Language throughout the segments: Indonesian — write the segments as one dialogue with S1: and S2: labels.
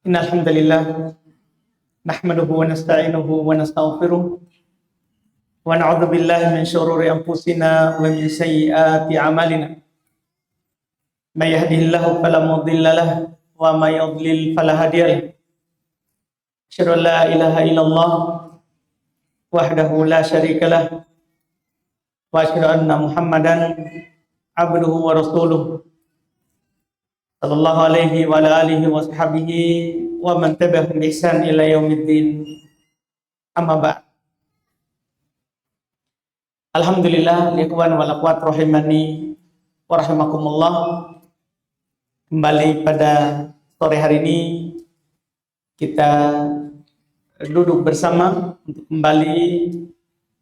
S1: Innal hamdalillah nahmaduhu wa nasta'inuhu wa nastaghfiruh wa na'udzu billahi min shururi anfusina wa min sayyiati a'malina. May yahdihillahu fala mudilla lahu wa may yudlil fala hadiya lahu. Asyhadu an la ilaha illallah wahdahu la syarika lahu wa asyhadu anna Muhammadan abduhu wa rasuluh sallallahu alaihi wa ala alihi wa sahbihi wa man tabi'ahum bi ihsan ila yaumiddin. Amma ba'd. Alhamdulillah ikhwan wal akhwat rahimani wa rahimakumullah. Kembali pada sore hari ini kita duduk bersama untuk kembali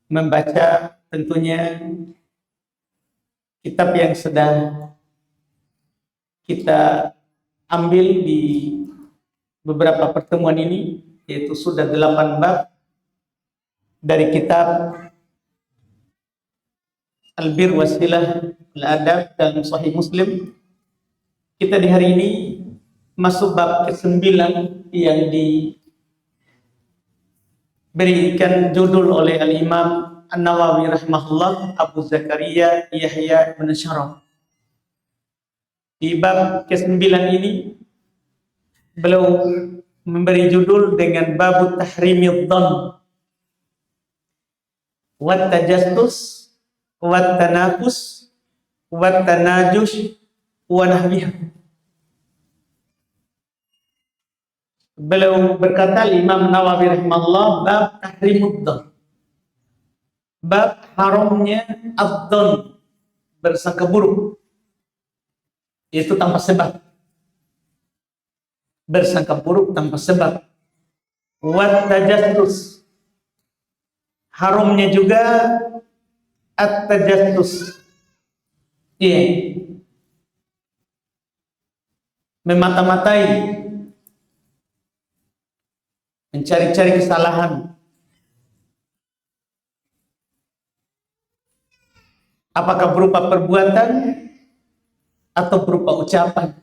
S1: membaca tentunya kitab yang sedang kita ambil di beberapa pertemuan ini, yaitu sudah 8 bab dari kitab Al-Bir Wasilah Al-Adab dan Sahih Muslim. Kita di hari ini masuk bab ke-9 yang diberikan judul oleh Al-Imam An-Nawawi rahimahullah, Abu Zakaria Yahya bin Syaraf. Di bab ke-9 ini beliau memberi judul dengan bab tahrimid dhann wat tajassus wat tanafus wat tanajush wa nahwiha. Beliau berkata, Imam Nawawi rahimahullah, bab tahrimud dhann, bab haramnya ad-dhann, bersangka buruk, itu tanpa sebab, bersangka buruk tanpa sebab. Wat tajassus, haramnya juga at-tajassus, memata-matai, mencari-cari kesalahan, apakah berupa perbuatan atau berupa ucapan.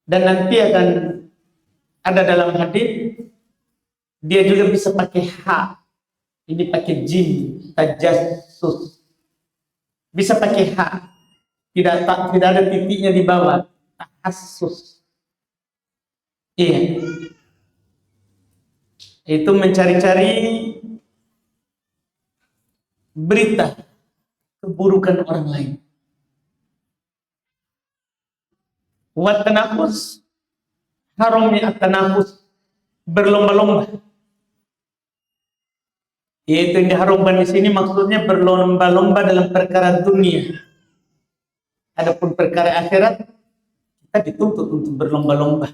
S1: Dan nanti akan ada dalam hadis, dia juga bisa pakai ha, ini pakai jim, tajassus, bisa pakai ha, tidak ada titiknya di bawah, tahassus. Itu mencari-cari berita keburukan orang lain. Wat tanafus, haramnya at-tanafus, berlomba-lomba. Yaitu yang diharamkan di sini maksudnya berlomba-lomba dalam perkara dunia. Adapun perkara akhirat, kita dituntut untuk berlomba-lomba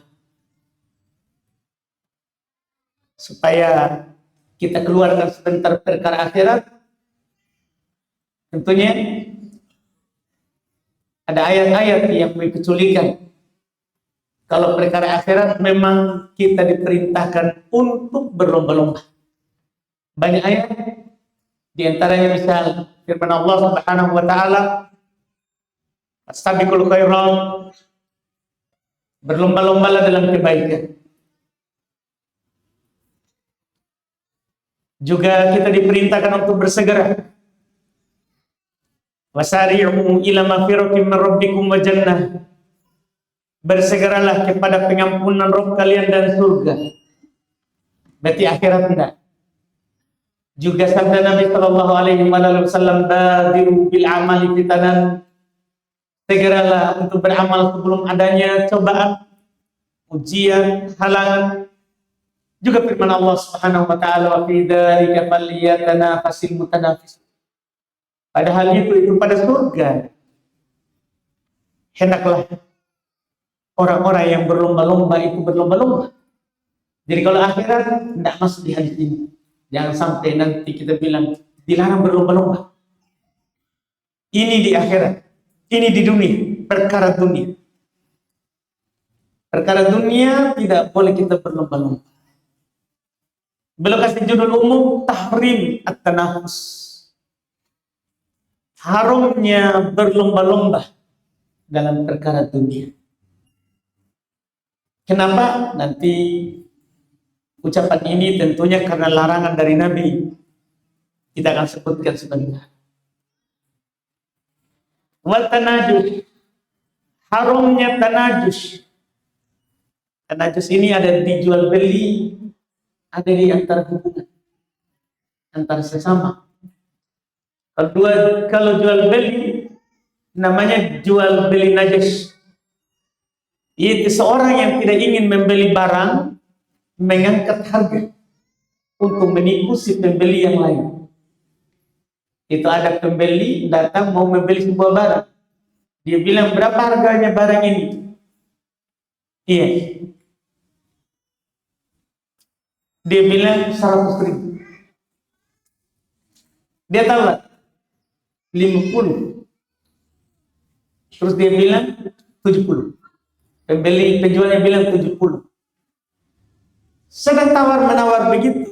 S1: supaya kita keluarkan sebentar perkara akhirat. Tentunya ada ayat-ayat yang mengecualikan. Kalau perkara akhirat memang kita diperintahkan untuk berlomba-lomba. Banyak ayat, di antaranya misal firman Allah Subhanahu wa taala, "Astabiqul khairat", berlomba-lombalah dalam kebaikan. Juga kita diperintahkan untuk bersegera. "Wasari'u ila maghfiratin min rabbikum wa jannah", bersegeralah kepada pengampunan Rabb kalian dan surga. Berarti akhirat tidak. Juga sabda Nabi sallallahu alaihi wasallam, "Badiru bil amali fitanan", segeralah untuk beramal sebelum adanya cobaan, ujian, halangan. Juga firman Allah Subhanahu wa taala, "Wa fi dzalika falyatanafasil mutanafisun", padahal itu pada surga hendaklah orang-orang yang berlomba-lomba itu berlomba-lomba. Jadi kalau akhirat tidak masuk di hadis ini. Jangan sampai nanti kita bilang dilarang berlomba-lomba. Ini di akhirat, ini di dunia, perkara dunia. Perkara dunia tidak boleh kita berlomba-lomba. Beliau kasih judul umum tahrim at-tanafus, haramnya berlomba-lomba dalam perkara dunia. Kenapa? Nanti ucapan ini tentunya karena larangan dari Nabi. Kita akan sebutkan sebentar. Wal tanajus, haramnya tanajus. Tanajus ini ada dijual beli, ada di antara hubungan antar sesama. Kalau jual beli namanya jual beli najis. Yaitu seorang yang tidak ingin membeli barang mengangkat harga untuk menipu si pembeli yang lain. Itu ada pembeli datang mau membeli sebuah barang. Dia bilang, berapa harganya barang ini? Iya. Dia bilang 100.000. Dia tahu 50. Terus dia bilang 70. Penjualnya bilang 70. Sedang tawar-menawar begitu.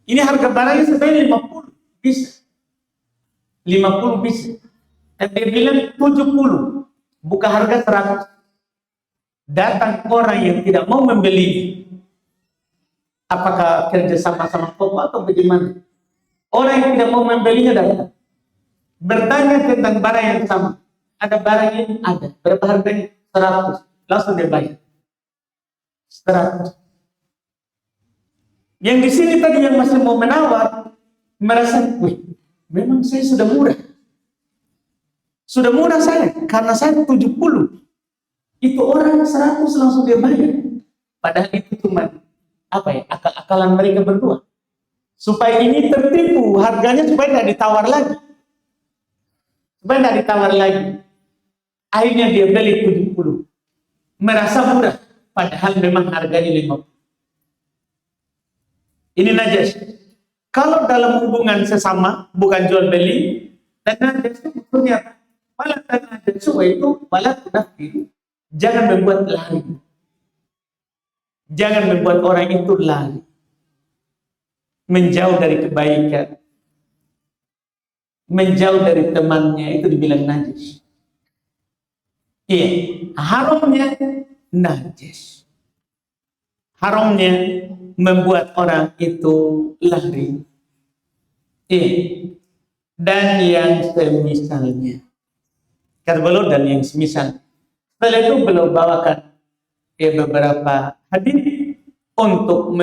S1: Ini harga barangnya sebenarnya 50. Bisa. 50 bisa. Dan dia bilang 70. Buka harga 100. Datang orang yang tidak mau membeli. Apakah kerja sama-sama toko atau bagaimana? Orang yang tidak mau membelinya datang. Bertanya tentang barang yang sama. Ada barang ini? Ada. Berapa harganya? 100. Langsung dia bayar. 100. Yang di sini tadi yang masih mau menawar merasa, wih, memang saya sudah murah. Sudah murah saya, karena saya 70. Itu orang 100 langsung dia bayar. Padahal itu cuma akal-akalan mereka berdua. Supaya ini tertipu, harganya supaya tidak ditawar lagi. Akhirnya dia beli 70. Merasa murah, padahal memang harganya 50. Ini najis. Kalau dalam hubungan sesama, bukan jual beli, dan najis itu maksudnya wala najis itu wala tunafir. Jangan membuat lari. Jangan membuat orang itu lari. Menjauh dari kebaikan. Menjauh dari temannya, itu dibilang najis. Iya, haramnya najis. Haramnya membuat orang itu lari. Dan yang semisalnya. Kata beliau dan yang semisal. Setelah itu beliau bawakan beberapa hadis untuk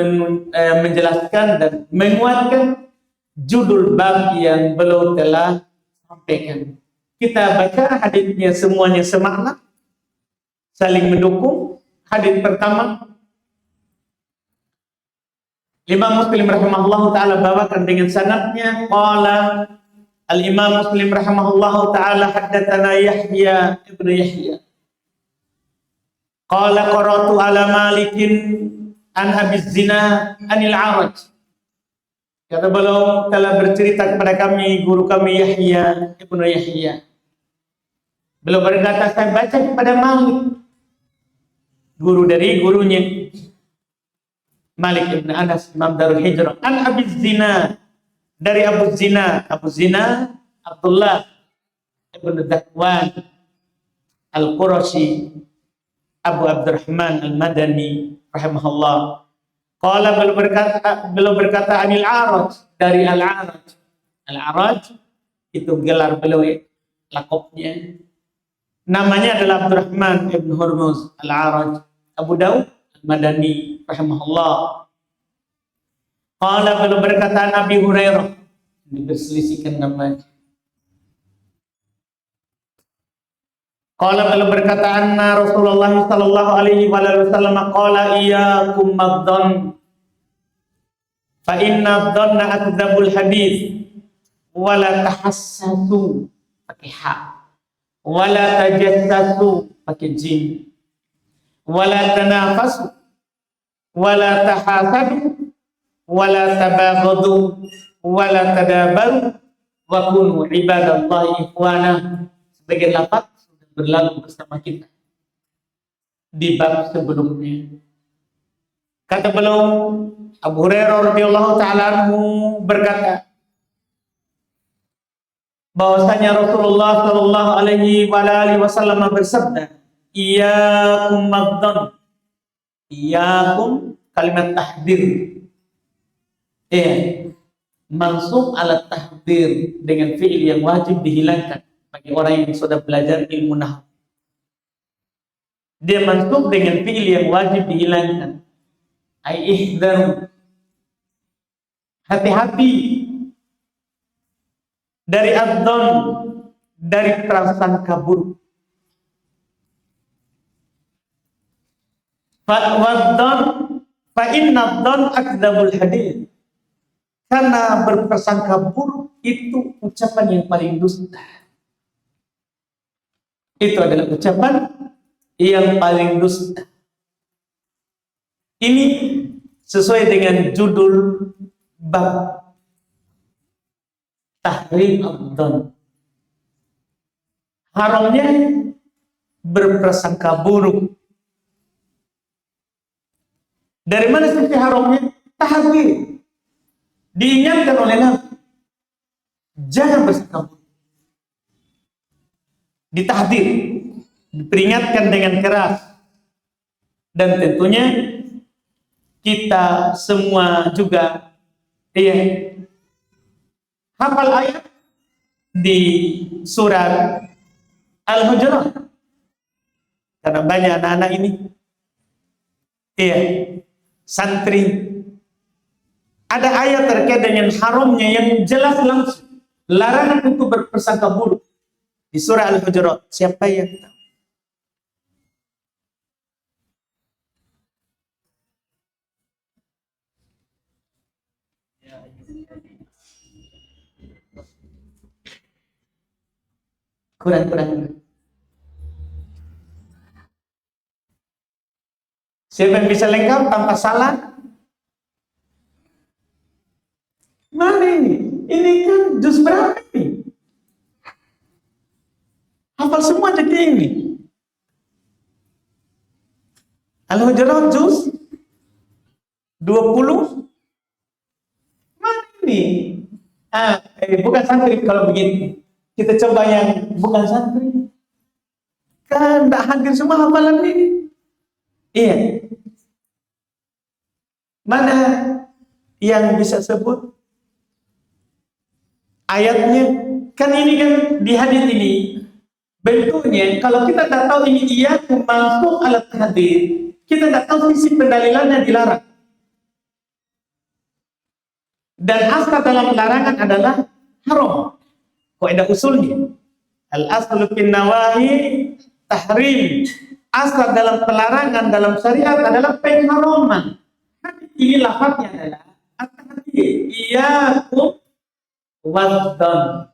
S1: menjelaskan dan menguatkan judul bab yang beliau telah sampaikan. Kita baca hadisnya semuanya semakna, saling mendukung. Hadis pertama, Imam Muslim rahimahullah ta'ala bawakan dengan sanadnya. Qala al-Imam Muslim rahimahullah ta'ala haddatsana Yahya ibnu Yahya. Qala qara'tu ala Malikin an Abi Zina anil A'raj. Kata beliau telah bercerita kepada kami guru kami Yahya ibnu Yahya. Beliau berkata, saya baca kepada Malik, guru dari gurunya Malik ibn Anas, Imam Darul Hijrah, an Abi Zina, dari Abu Zina Abdullah ibn Zakwan Al-Qurashi Abu Abdurrahman Al-Madani rahimahullah. Qala beliau berkata anil A'raj, dari Al-A'raj. Al-A'raj itu gelar beliau, lakopnya. Namanya adalah Abdurrahman ibn Hurmuz Al-A'raj. Abu Daud Al-Madani rahimahullah. Qala beliau berkata Nabi Hurairah, diperselisihkan namanya. Qala beliau berkata anna Rasulullah sallallahu alaihi wasallam qala iyyakum madzan fa inna dhanna akdzabul hadis wa la tahassasu pakai ha wa la tajassasu pakai jim wa la tanafasu wa la tahasadu wa la tabaghadu wa la tadabaru wa kunu ibadallahi ikhwana. Sebagai lafaz berlalu bersama kita di bab sebelumnya. Kata beliau Abu Hurairah radhiyallahu taala anhu berkata bahwasanya Rasulullah sallallahu alaihi wasallam bersabda, iyyakum madzan, Iyakum kalimat tahdir. Mansub ala tahdir dengan fi'il yang wajib dihilangkan bagi orang yang sudah belajar ilmu nahwu. Dia mansub dengan fi'il yang wajib dihilangkan. Ai ihdar. Hati-hati dari adzon, dari prasangka buruk. Fa'wadzon fa inna dzon akdzabul hadits. Karena berprasangka buruk itu ucapan yang paling dusta. Itu adalah ucapan yang paling dusta. Ini sesuai dengan judul bab tahrim adzon. Haramnya berprasangka buruk. Dari mana sisi haramnya? Tahrim. Diingatkan oleh Nabi, jangan bersangka buruk. Ditahdir, diperingatkan dengan keras. Dan tentunya kita semua juga hafal ayat di surat Al-Hujurat. Karena banyak anak-anak ini santri. Ada ayat terkait dengan haramnya yang jelas langsung. Larangan untuk berprasangka buruk. Di surah Al-Hujurat. Siapa yang tahu? Kurang. Siapa yang bisa lengkap tanpa salah? Mana ini? Ini kan juz berapa ini? Hafal semua jadi ini. Al-Hujurat juz 20. Mana ini? Bukan santri kalau begini. Kita coba yang bukan santri. Kan tidak hadir semua hafalan ini. Iya. Mana yang bisa sebut ayatnya? Kan ini kan di hadis ini bentuknya, kalau kita tidak tahu ini masuk alat hadis, kita tidak tahu sisi pendalilannya dilarang. Dan asal dalam larangan adalah haram. Kaidah usulnya, al aslu fin nawahi tahrim. Asal dalam pelarangan dalam syariat adalah pengharaman. Ini lafadznya adalah iyakum wadzan.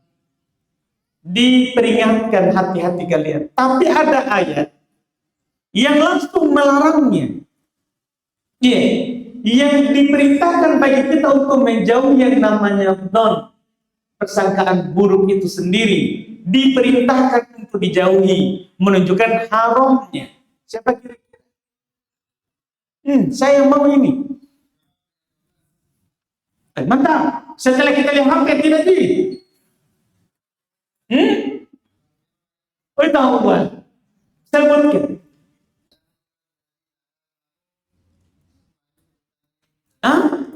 S1: Diperingatkan hati-hati kalian. Tapi ada ayat yang langsung melarangnya. Yang diperintahkan bagi kita untuk menjauhi yang namanya dzan. Persangkaan buruk itu sendiri diperintahkan untuk dijauhi, menunjukkan haramnya. Siapa kira-kira? Saya mau ini. Mantap. Setelah kita lihat hampir tidak di. Tahu buat. Sebutkan.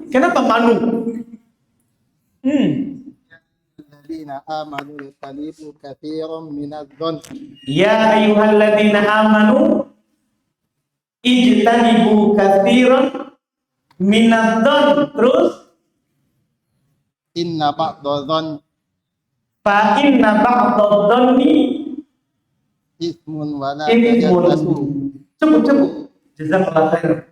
S1: Kenapa Manu?
S2: Alladzina amanu yajtanibu katsiran minadh-dhon.
S1: Ya ayyuhalladzina amanu ijtanibu katsiran minadh-dhon. Terus
S2: Inna ba'dadh-dhon
S1: fa inna ba'dadh-dhonni
S2: ismun wa la tajassasu.
S1: Cukup. Jazakallahu khairan.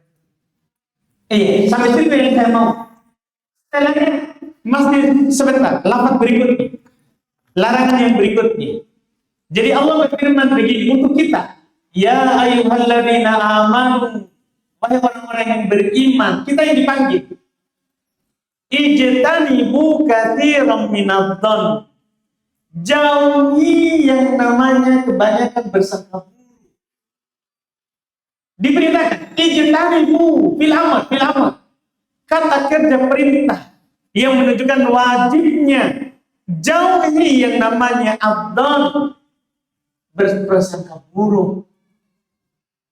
S1: Sampai situ yang saya mau. Setelahnya masih sebentar, lafaz berikutnya. Larangan yang berikutnya. Jadi Allah berfirman begini untuk kita. Ya ayyuhalladzina amanu. Wahai orang-orang yang beriman. Kita yang dipanggil. Ijtanibu katsiran minadh-dhon. Jauhi yang namanya kebanyakan bersangka buruk. Diperintahkan ijtanibu fil amal. Kata kerja perintah yang menunjukkan wajibnya. Jauhi yang namanya adzan, berprasangka buruk.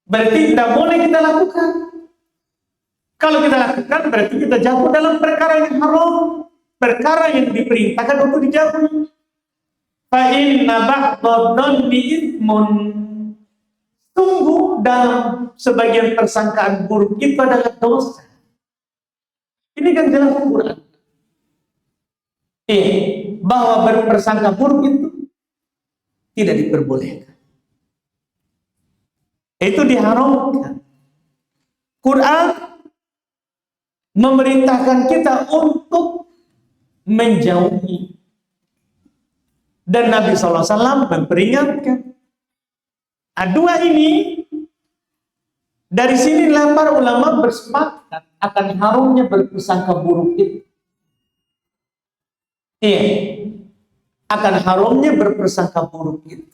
S1: Berarti tidak boleh kita lakukan. Kalau kita lakukan berarti kita jatuh dalam perkara yang haram, perkara yang diperintahkan untuk dijauhi. Fa inna ba'dadh-dhanni itsmun. Sungguh dalam sebagian persangkaan buruk itu adalah dosa. Ini kan jelas Quran. Bahwa berpersangka buruk itu tidak diperbolehkan. Itu diharamkan. Quran memerintahkan kita untuk menjauhi. Dan Nabi SAW memperingatkan. Dua ini, dari sinilah para ulama bersepakat akan haramnya berprasangka buruk itu. Akan haramnya berprasangka buruk itu.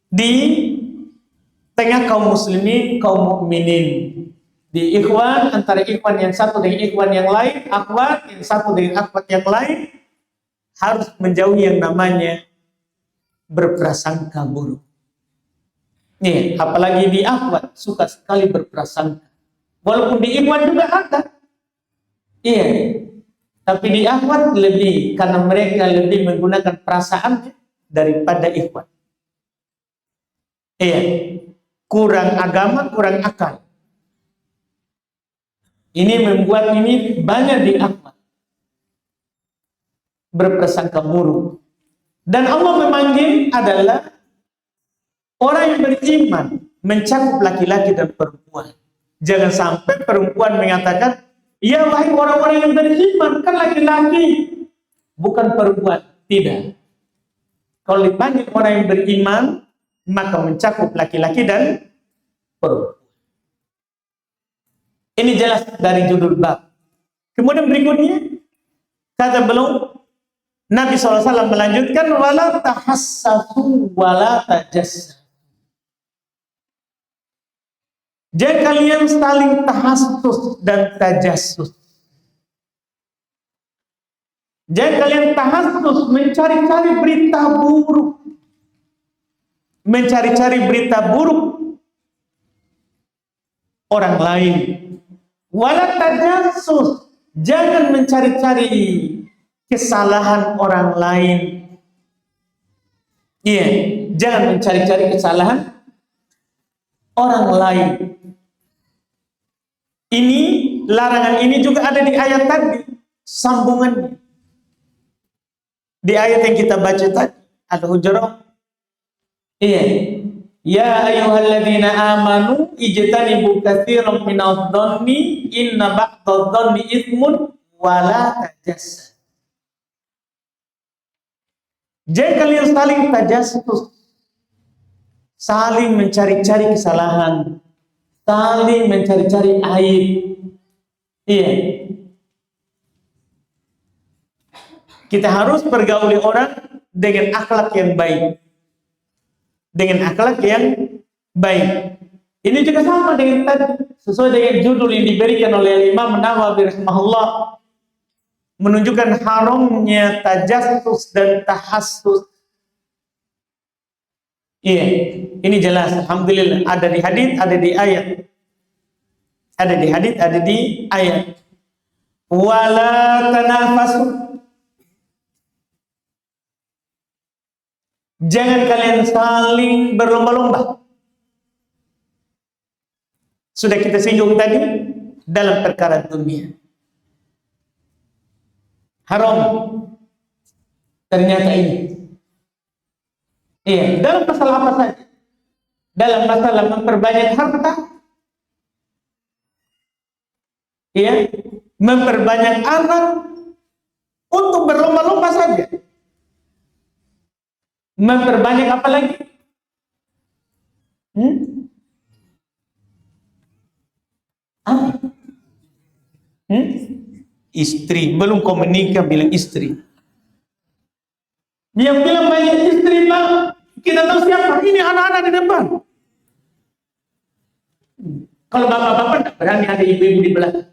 S1: Di tengah kaum muslimin, kaum mukminin, di ikhwan, antara ikhwan yang satu dengan ikhwan yang lain, akhwat yang satu dengan akhwat yang lain, harus menjauhi yang namanya berprasangka buruk. Apalagi di akhwat suka sekali berprasangka. Walaupun di ikhwan juga ada. Tapi di akhwat lebih, karena mereka lebih menggunakan perasaan daripada ikhwan. Kurang agama, kurang akal. Ini membuat ini banyak di akhwat berprasangka buruk. Dan Allah memanggil adalah orang yang beriman, mencakup laki-laki dan perempuan. Jangan sampai perempuan mengatakan, ya wahai orang-orang yang beriman, kan laki-laki, bukan perempuan. Tidak. Kalau dipanggil orang yang beriman, maka mencakup laki-laki dan perempuan. Ini jelas dari judul bab. Kemudian berikutnya, kata beliau, Nabi SAW melanjutkan, wala tahassasu wala tajassasu. Jangan kalian saling tahassus dan tajassus. Jangan kalian tahassus mencari-cari berita buruk. Mencari-cari berita buruk orang lain. Wala tajassus. Jangan mencari-cari kesalahan orang lain. Jangan mencari-cari kesalahan orang lain. Ini larangan ini juga ada di ayat tadi, sambungannya. Di ayat yang kita baca tadi, Al-Hujurat. Ya ayyuhalladzina amanu ijtanibu katsiran minadh-dhanni inna ba'dadh-dhanni itsmun wala tajassasu. Jangan kalian saling tajassus, saling mencari-cari kesalahan, saling mencari-cari aib. Kita harus pergauli orang dengan akhlak yang baik. Dengan akhlak yang baik. Ini juga sama dengan tadi, sesuai dengan judul yang diberikan oleh Imam Nawawi rahimahullah, menunjukkan haramnya tajassus dan tahassus. Ini jelas, alhamdulillah, ada di hadis, ada di ayat. Ada di hadis, ada di ayat. Wala tanafasu. Jangan kalian saling berlomba-lomba. Sudah kita singgung tadi dalam perkara dunia. Haram. Ternyata ini. Dalam masalah apa saja? Dalam masalah memperbanyak harta. Memperbanyak anak untuk berlomba-lomba saja. Memperbanyak apa lagi? Istri. Belum kau menikah bilang istri. Yang bilang banyak istri, Pak, kita tahu siapa? Ini anak-anak di depan. Kalau bapak-bapak tidak berani ada ibu-ibu di belakang.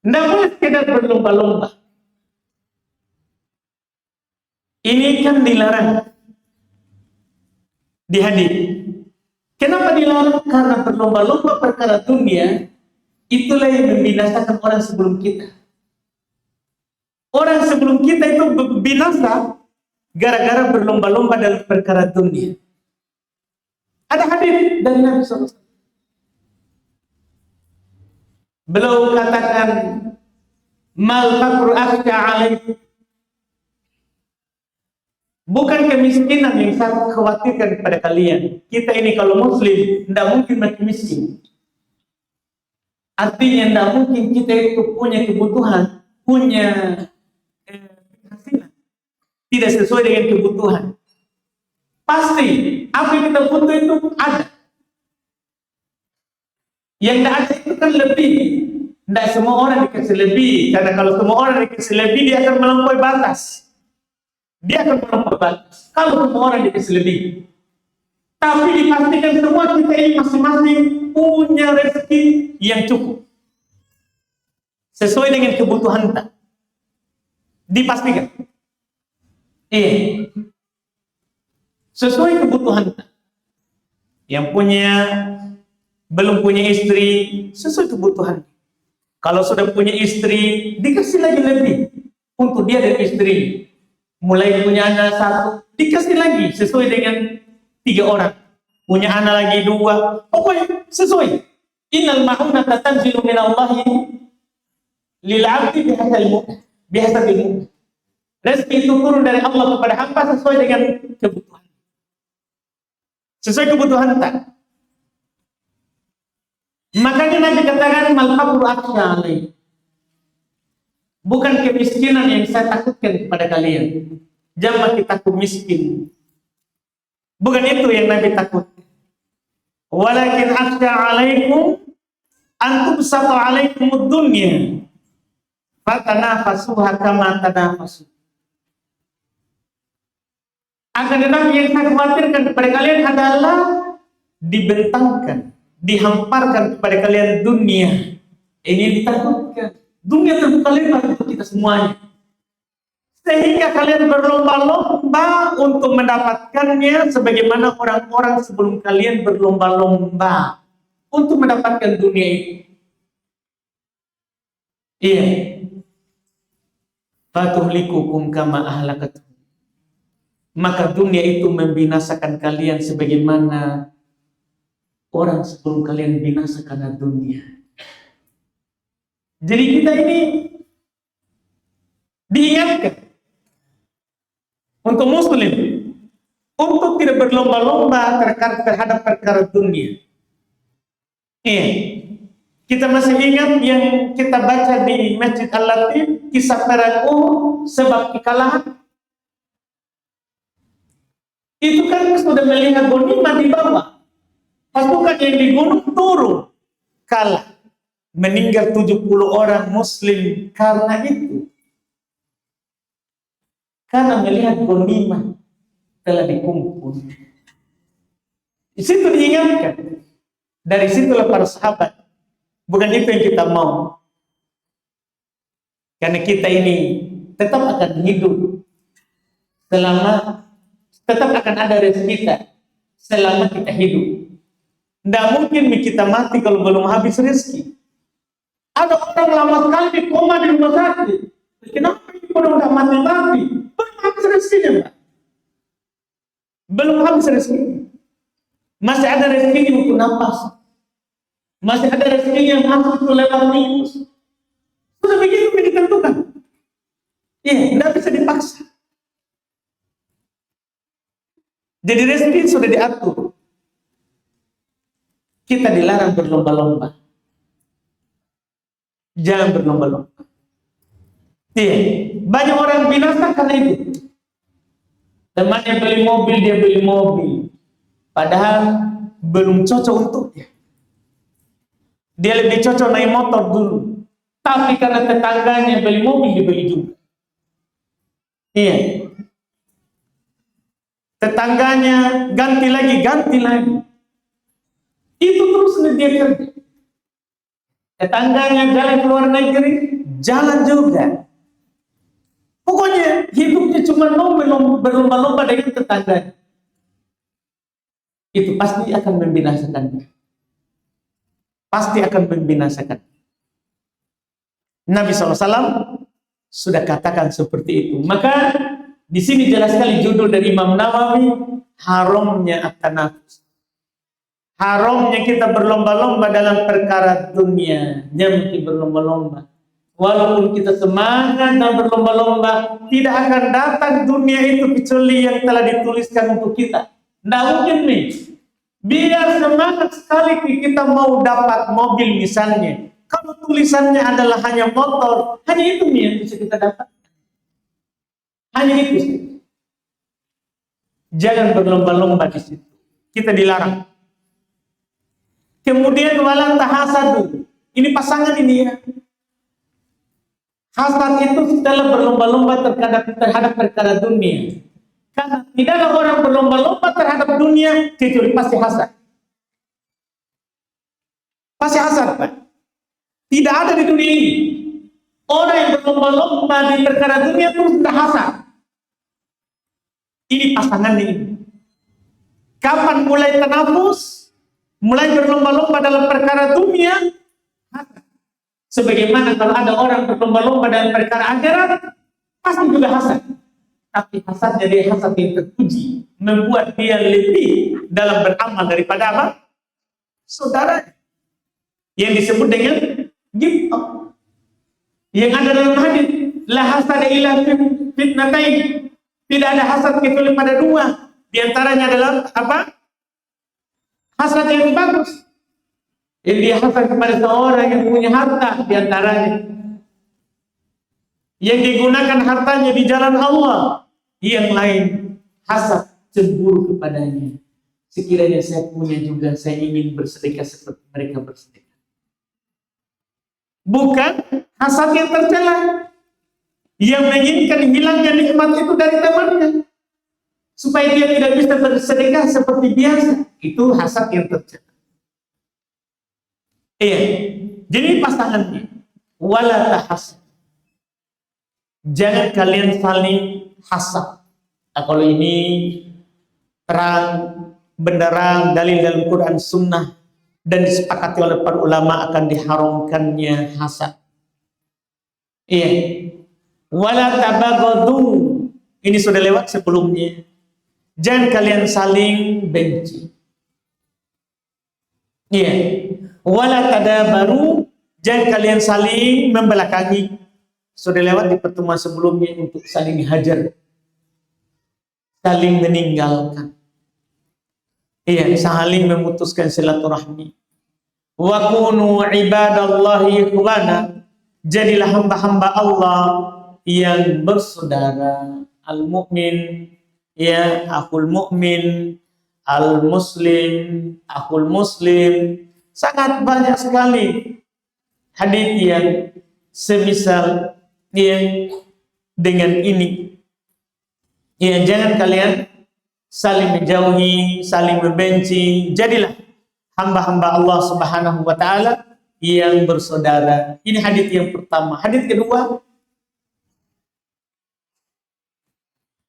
S1: Tidak boleh sekedar berlomba-lomba. Ini kan dilarang di hadis. Kenapa dilarang? Karena berlomba-lomba perkara dunia, itulah yang membinasakan orang sebelum kita. Orang sebelum kita itu binasa gara-gara berlomba-lomba dalam perkara dunia. Ada hadis dari Nabi SAW. Beliau katakan, mal faqru akhsha alaikum. Bukan kemiskinan yang saya khawatirkan kepada kalian. Kita ini kalau muslim tidak mungkin mati miskin. Artinya tidak mungkin kita itu punya kebutuhan, punya penghasilan tidak sesuai dengan kebutuhan. Pasti apa yang kita butuh itu ada. Yang tidak ada itu kan lebih. Tidak semua orang dikasih lebih, karena kalau semua orang dikasih lebih dia akan melampaui batas. Dia akan melampaui batas. Kalau semua orang dikasih lebih, tapi dipastikan semua kita ini masing-masing punya rezeki yang cukup sesuai dengan kebutuhan kita. Dipastikan. Sesuai kebutuhan kita. Yang punya belum punya istri sesuai kebutuhan. Kalau sudah punya istri dikasih lagi lebih untuk dia dan istri. Mulai punya anak 1 dikasih lagi sesuai dengan 3 orang. Punya anak lagi 2, pokoknya sesuai. Innal ma'unata tanzilu minallahi lil 'abdi bihasabil mu'min. Rezeki itu turun dari Allah kepada hamba sesuai dengan kebutuhan. Sesuai kebutuhan kita. Makanya Nabi katakan mal faqru akhsha alaikum. Bukan kemiskinan yang saya takutkan kepada kalian. Jangan kita takut miskin. Bukan itu yang Nabi takut. Walakin akhsha alaikum antum satu alaikumud dunya fatanafasuha kama tanafasu. Akan tetapi yang saya khawatirkan kepada kalian adalah dibentangkan, dihamparkan kepada kalian dunia. Ini ditakutkan. Dunia terbuka lebar untuk kita semuanya. Sehingga kalian berlomba-lomba untuk mendapatkannya sebagaimana orang-orang sebelum kalian berlomba-lomba untuk mendapatkan dunia itu. Iya. Fatuhlikukum kama ahlakatuhum. Maka dunia itu membinasakan kalian sebagaimana orang sebelum kalian binasa karena dunia. Jadi kita ini diingatkan untuk muslim untuk tidak berlomba-lomba terhadap perkara dunia. Kita masih ingat yang kita baca di Masjid Al-Latif, kisah perang Uhud sebab kekalahan. Itu kan sudah melihat ghanimah di bawah. Pasukan yang di gunung turun, kalah. Meninggal 70 orang muslim karena itu. Karena melihat ghanimah telah dikumpul. Di situ diingatkan. Dari situlah para sahabat. Bukan itu yang kita mau. Karena kita ini tetap akan hidup selama, tetap akan ada rezeki kita selama kita hidup. Tidak mungkin kita mati kalau belum habis rezeki. Ada orang lama sekali di koma di rumah sakit. Kenapa ini udah mati-mati? Belum habis rezekinya, Pak. Belum habis rezekinya. Masih ada rezekinya untuk nafas. Masih ada rezekinya masuk untuk lewat minus. Sudah begitu ditentukan. Tidak bisa dipaksa. Jadi rezeki sudah diatur. Kita dilarang berlomba-lomba. Jangan berlomba-lomba. Banyak orang binasa karena itu. Temannya beli mobil, dia beli mobil. Padahal belum cocok untuknya. Dia lebih cocok naik motor dulu. Tapi karena tetangganya beli mobil, dibeli juga. Tetangganya ganti lagi. Itu terus dia kerja. Tetangganya jalan ke luar negeri, jalan juga. Pokoknya hidupnya cuma berlomba-lomba dengan tetangganya. itu pasti akan membinasakannya. Pasti akan membinasakan. Nabi SAW sudah katakan seperti itu. Maka di sini jelas sekali judul dari Imam Nawawi, haramnya at-tanafus. Haramnya kita berlomba-lomba dalam perkara dunia. Jangan berlomba-lomba. Walaupun kita semangat dan berlomba-lomba, tidak akan datang dunia itu kecuali yang telah dituliskan untuk kita. Tidak mungkin nih. Biar semangat sekali kita mau dapat mobil misalnya. Kalau tulisannya adalah hanya motor, hanya itu nih yang bisa kita dapat. Hanya itu sih. Jangan berlomba-lomba di situ. Kita dilarang. Kemudian wala tahasadu. Ini pasangan ini ya. Hasad itu setelah berlomba-lomba terhadap perkara dunia. Karena tidaklah orang berlomba-lomba terhadap dunia kecuali pasti hasad. Pasti hasad, Pak. Tidak ada di dunia ini orang yang berlomba-lomba di perkara dunia terus sudah hasad. Ini pasangan ini. Kapan mulai tanafus? Mulai berlomba-lomba dalam perkara dunia, hasad. Sebagaimana kalau ada orang berlomba-lomba dalam perkara akhirat, pasti juga hasad. Tapi hasadnya dia hasad yang terpuji, membuat dia lebih dalam beramal daripada apa? Saudara. Yang disebut dengan ghibthah. Yang ada dalam hadis, la hasada illa fitnatain. Tidak ada hasad kecuali pada dua. Di antaranya adalah apa? Hasad yang bagus. Yang dia hasad kepada seorang yang punya harta di antaranya. Yang digunakan hartanya di jalan Allah. Yang lain hasad cemburu kepadanya. Sekiranya saya punya juga, saya ingin bersedekah seperti mereka bersedekah. Bukan hasad yang tercela. Yang menginginkan hilangnya nikmat itu dari temannya. Supaya dia tidak bisa bersedekah seperti biasa. Itu hasad yang tercela. Iya. Jadi pasangannya. Wala tahasad. Jangan kalian saling hasad. Nah, kalau ini terang, benderang, dalil dalam Quran Sunnah. Dan disepakati oleh para ulama akan diharamkannya hasad. Iya. Wala tabaghadu. Ini sudah lewat sebelumnya. Jangan kalian saling benci. Iya. Wala tadabaru. Jangan kalian saling membelakangi. Sudah lewat di pertemuan sebelumnya untuk saling hajar. Saling meninggalkan. Iya, saling memutuskan silaturahmi. Wa kunu ibadallahi ikhwana. Jadilah hamba-hamba Allah yang bersaudara. Al-mu'min, ya, akhul mu'min, al-muslim, akhul muslim. Sangat banyak sekali hadis yang semisal yang dengan ini. Ya, jangan kalian saling menjauhi, saling membenci. Jadilah hamba-hamba Allah Subhanahu wa taala yang bersaudara. Ini hadis yang pertama. Hadis kedua,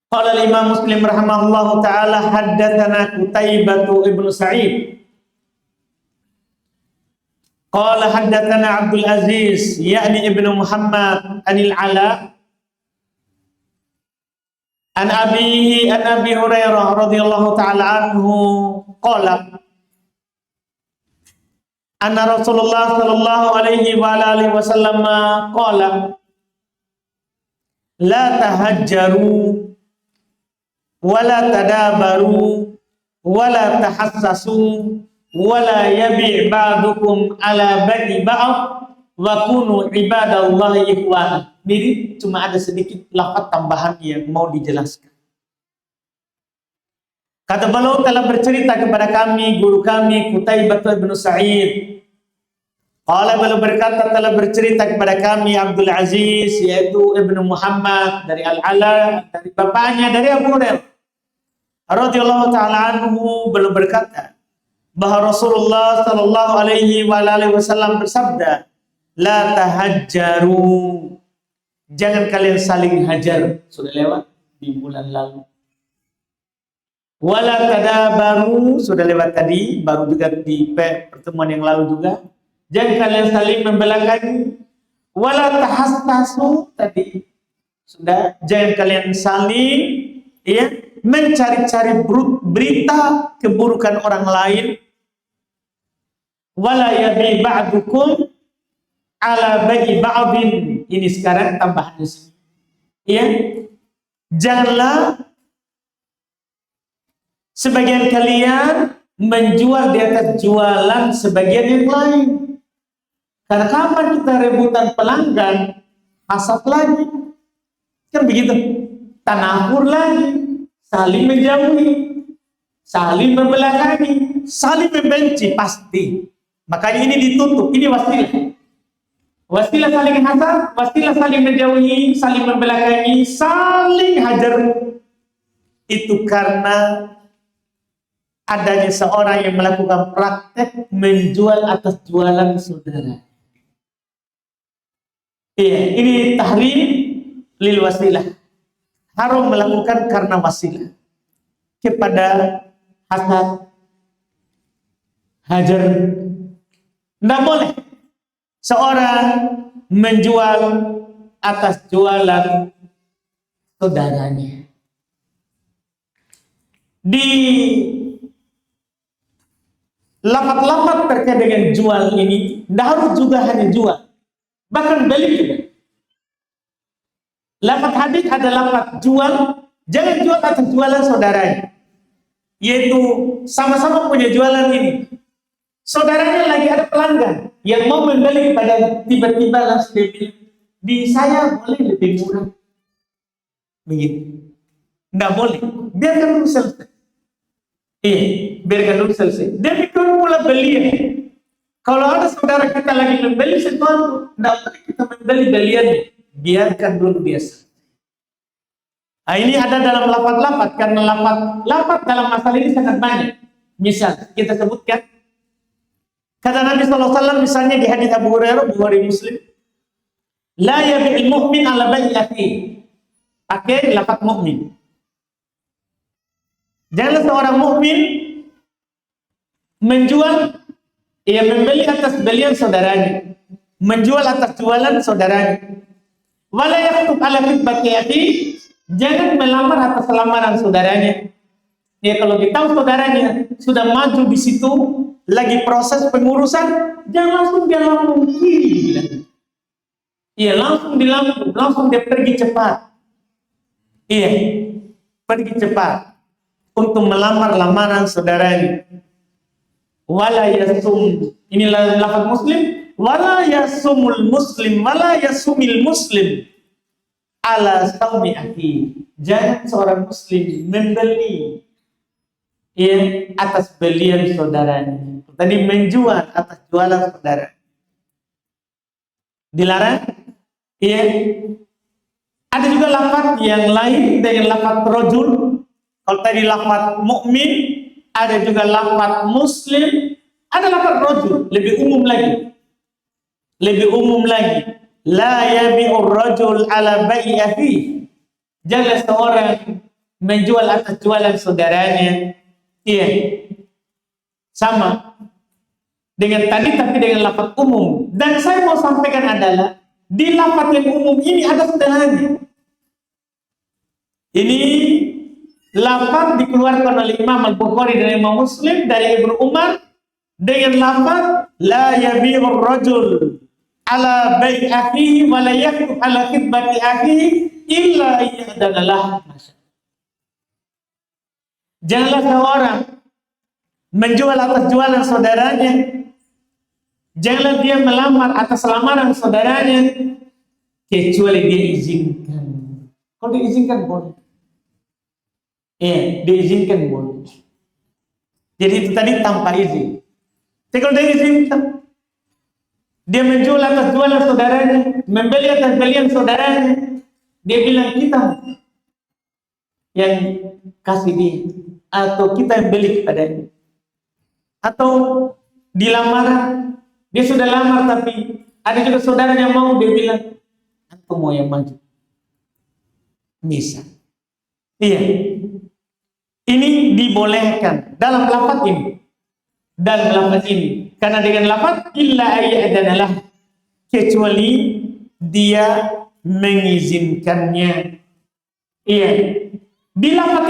S1: qala al-Imam Muslim rahimahullahu taala haddatsana Qutaibah ibnu Sa'id. Qala haddatsana Abdul Aziz yakni ibnu Muhammad anil Ala an abihi an Abi Hurairah radhiyallahu taala anhu qala anna Rasulullah sallallahu alaihi wa alihi wasallam qala la tahajjaru wa la tadabaru wa la tahassasu wa la yabi' ba'dukum ala bani ba'd wa kunu ibadallahi ikhwana. Ini cuma ada sedikit lafaz tambahan yang mau dijelaskan. Kata beliau telah bercerita kepada kami, guru kami, Qutaibah bin Sa'id. Qala beliau berkata telah bercerita kepada kami Abdul Aziz, yaitu Ibnu Muhammad dari Al-Ala, dari bapaknya, dari Abu Hurairah radhiyallahu ta'ala anhu. Beliau berkata bahwa Rasulullah sallallahu alaihi wa alihi wasallam bersabda, la tahajjaru. Jangan kalian saling hajar. Sudah lewat di bulan lalu. Wala tadabaru, sudah lewat tadi, baru juga di pertemuan yang lalu juga. Jangan kalian saling membelakangi. Wala tahassasu, tadi sudah. Jangan kalian saling ya mencari-cari berita keburukan orang lain. Wala yabi ba'dukum ala bagi ba'din. Ini sekarang tambahannya. Ya. Janganlah sebagian kalian menjual di atas jualan sebagian yang lain. Karena kapan kita rebutan pelanggan, hasad lagi. Kan begitu. Tanafur lagi, saling menjauhi, saling membelakangi, saling membenci pasti. Makanya ini ditutup, ini wasilah. Wasilah saling hasad, wasilah saling menjauhi, saling membelakangi, saling hajar. Itu karena adanya seorang yang melakukan praktek menjual atas jualan saudara. Iya, ini tahrim lil wasilah. Haram melakukan karena wasilah kepada hasad, hajar. Tidak boleh seorang menjual atas jualan saudaranya. Di lafaz-lafaz terkait dengan jual ini, tidak harus juga hanya jual, bahkan beli juga. Lafaz hadis ada lafaz jual, jangan jual atas jualan saudaranya. Yaitu sama-sama punya jualan ini. Saudaranya lagi ada pelanggan yang mau membeli pada tiba-tiba langsung dia bilang, di saya boleh lebih murah. Begitu. Tidak boleh. Biarkan dulu selesai. Iya, biarkan dulu selesai. Dia pikir mula beli. Kalau ada saudara kita lagi membeli sesuatu, tidak boleh kita membeli beliannya. Biarkan dulu biasa. Nah, ini ada dalam lafaz-lafaz, karena lafaz dalam masalah ini sangat banyak. Misal, kita sebutkan kata Nabi SAW misalnya di hadits Abu Hurairah, Bukhari Muslim, la yabi'il mu'min ala bai'i akhihi. Pakai lafaz mukmin. Janganlah seorang mukmin menjual, ia membeli atas belian saudaranya, menjual atas jualan saudaranya. Wala yaktub ala khitbati akhihi, jangan melamar atas lamaran saudaranya. Ya, kalau kita tahu saudaranya sudah maju di situ, lagi proses pengurusan, jangan langsung dia lambung kiri. Iya, langsung dilambung, langsung dia pergi cepat. Iya, pergi cepat untuk melamar lamaran saudaranya. Wala yasum, inilah lafaz Muslim. Wala yasumul muslim, wala yasumil muslim ala saumi akhi. Jangan seorang muslim membeli atas belian saudaranya. Tadi menjual atas jualan saudara. Dilarang. Iya. Ada juga lafaz yang lain dengan lafaz rajul. Kalau tadi lafaz mukmin, ada juga lafaz muslim, ada lafaz rajul, lebih umum lagi. Lebih umum lagi. La yabi'ur rajul ala bai'i akhihi. Jangan seorang menjual atas jualan saudaranya. Iya, sama dengan tadi tapi dengan lafaz umum. Dan saya mau sampaikan adalah di lafaz yang umum ini ada setengahnya. Ini lafaz dikeluarkan oleh Imam Al-Bukhari dan Imam Muslim dari Ibnu Umar dengan lafaz la yabi'ur rajul ala bai'i akhihi wa la yaktub ala khitbati akhihi illa ya'danalah. Janganlah seorang menjual atas jualan saudaranya. Janganlah dia melamar atas lamaran saudaranya kecuali dia izinkan. Kalau diizinkan boleh. Iya, diizinkan boleh. Jadi itu tadi tanpa izin. Tapi kalau dia izinkan, dia menjual atas jualan saudaranya, membeli atas belian saudaranya, dia bilang kita yang kasih dia, atau kita yang beli kepadanya, atau dilamar, dia sudah lamar tapi ada juga saudara yang mau, dia bilang aku mau yang maju. Misal, iya, Ini dibolehkan dalam lafaz ini. Dalam lafaz ini. Karena dengan lafaz illa ayyadanalah, kecuali dia mengizinkannya. Iya. Di lafaz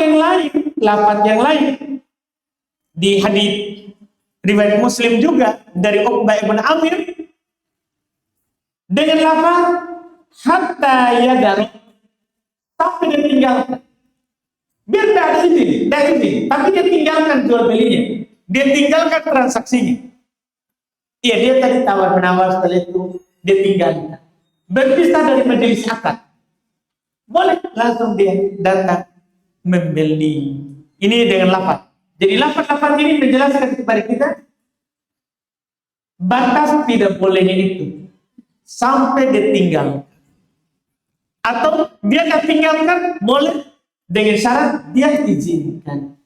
S1: yang lain di hadis riwayat Muslim juga dari Uqbah ibn Amir dengan lafaz hatta yadaru, sampai dia tinggalkan. Biar tidak ada izin, tapi dia tinggalkan jual belinya, dia tinggalkan transaksinya. Iya, dia tadi tawar menawar, setelah itu dia tinggalkan, berpisah dari majelis akad. Boleh langsung dia datang membeli. Ini dengan lafaz. Jadi lafaz ini menjelaskan kepada kita batas tidak bolehnya itu sampai dia tinggalkan. Atau dia tak tinggalkan, boleh dengan syarat dia izinkan.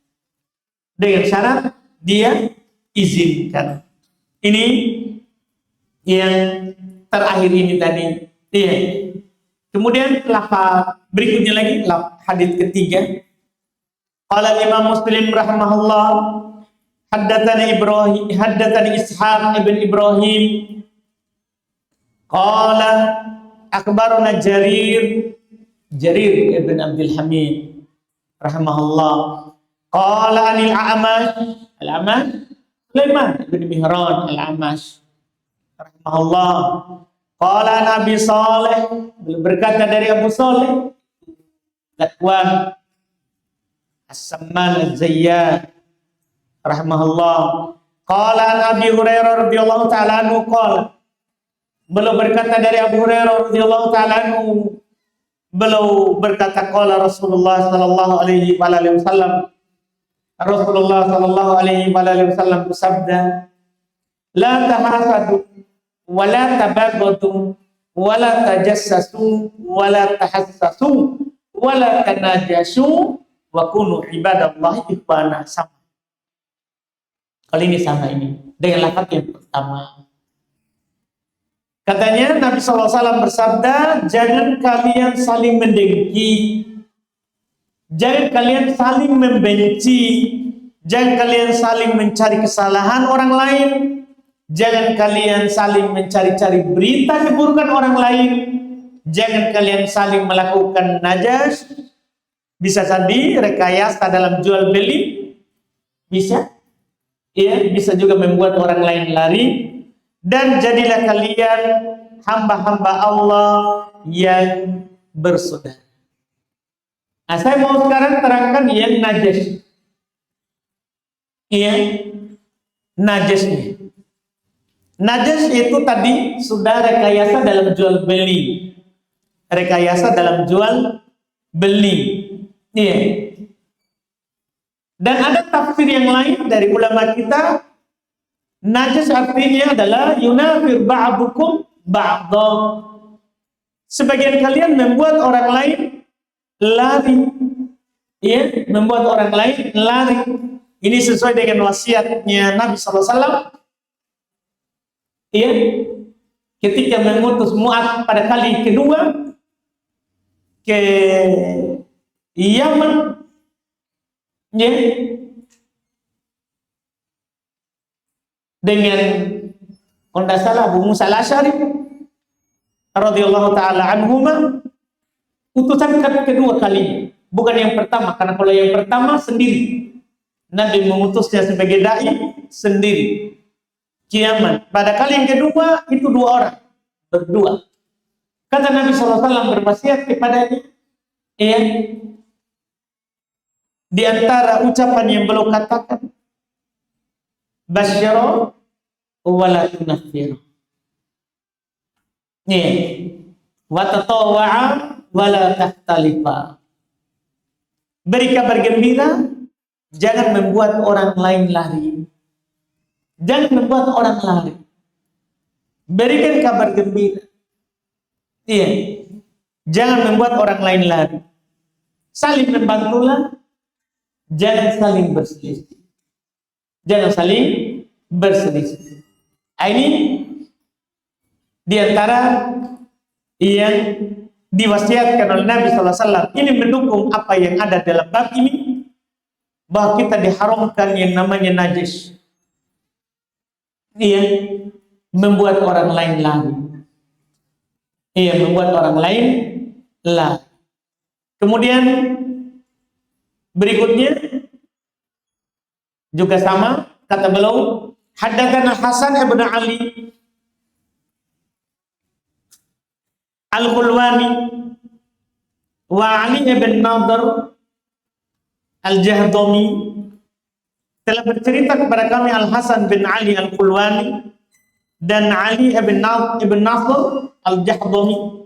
S1: Dengan syarat dia izinkan. Ini yang terakhir ini tadi. Iya. Kemudian lafaz berikutnya lagi, hadis ketiga. Qala Imam Muslim rahimahullah, haddatsani Ishaq ibn Ibrahim. Qala akhbarana Jarir ibn Abdul Hamid rahimahullah. Qala anil A'mash Sulaiman ibn Mihran al-A'mash rahimahullah. Qala Nabi Saleh, berkata dari Abu Saleh Zakwan As-Samman Az-Zayyad rahimahullah. Qala Nabi Hurairah radhiyallahu ta'ala anhu qala, beliau berkata dari Abu Hurairah radhiyallahu ta'ala anhu, beliau berkata qala Rasulullah sallallahu alaihi wasallam, Rasulullah sallallahu alaihi wasallam bersabda, la tahasadu wa la tabaghadu wa la tajassasu wa la tahassasu wa la tanajashu wa kunu ibadallahi ikhwana. Sama. Kali ini sama ini dengan lafaz yang pertama. Katanya Nabi SAW bersabda, jangan kalian saling mendengki, jangan kalian saling membenci, jangan kalian saling mencari kesalahan orang lain, jangan kalian saling mencari-cari berita keburukan orang lain, jangan kalian saling melakukan najas, bisa jadi rekayasa dalam jual beli, bisa, ya, bisa juga membuat orang lain lari. Dan jadilah kalian hamba-hamba Allah yang bersaudara. Nah, saya mau sekarang terangkan yang najas. Iya, najasnya. Najas itu tadi sudah rekayasa dalam jual beli. Rekayasa dalam jual beli. Iya. Dan ada tafsir yang lain dari ulama kita. Najas artinya adalah yunafir ba'dukum ba'dha. Sebagian kalian membuat orang lain lari. Ya, membuat orang lain lari. Ini sesuai dengan wasiatnya Nabi SAW. Ya, ketika mengutus Mu'adz pada kali kedua ke Yaman, ya, dengan kalau tidak salah Abu Musa al-Asy'ari radhiyallahu taala anhuma, utusan kedua kalinya, bukan yang pertama, karena kalau yang pertama sendiri Nabi mengutusnya sebagai dai sendiri ke Yaman. Pada kali yang kedua itu dua orang, berdua. Kata Nabi SAW berwasiat kepadanya, ya, di antara ucapan yang beliau katakan, basyara wala tunaffiru. Nih, wa tatawwa'a wala tahtalifa. Beri kabar gembira, jangan membuat orang lain lari. Jangan membuat orang lari. Berikan kabar gembira. Iya. Jangan membuat orang lain lari. Saling membantulah, jangan saling berselisih. Jangan saling berselisih. Ini diantara yang diwasiatkan oleh Nabi SAW. Ini mendukung apa yang ada dalam bab ini. bahwa kita diharamkan yang namanya najis. Iya, membuat orang lain lari. Iya, membuat orang lain lari. Kemudian berikutnya juga sama, kata beliau, haddatsana Hasan ibn Ali Al-Qulwani wa Ali ibn Nadhr Al-Jahdami, telah bercerita kepada kami Al-Hasan bin Ali Al-Qulwani dan Ali ibn Nadhr Al-Jahdami.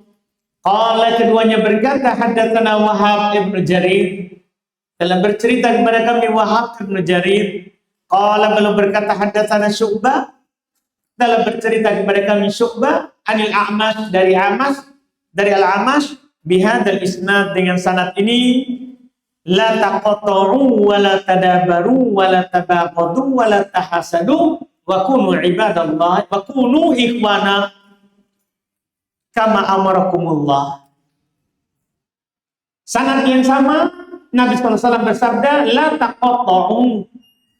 S1: Qala, keduanya berkata, haddatsana Wahab ibn Jarir, telah bercerita kepada kami Wahab ibn Jarir. Qala, beliau berkata, haddatsana Syu'bah, telah bercerita kepada kami Syu'bah anil A'mash, dari Al-A'mash bihadzal isnad, dengan sanad ini, la taqata'u wa la tadabaru wa la tabaqadu wa la tahasadu wa kunu ibadallah wa kunu ikhwana kama amarakumullah. Sanad yang sama, Nabi SAW bersabda, la taqata'u,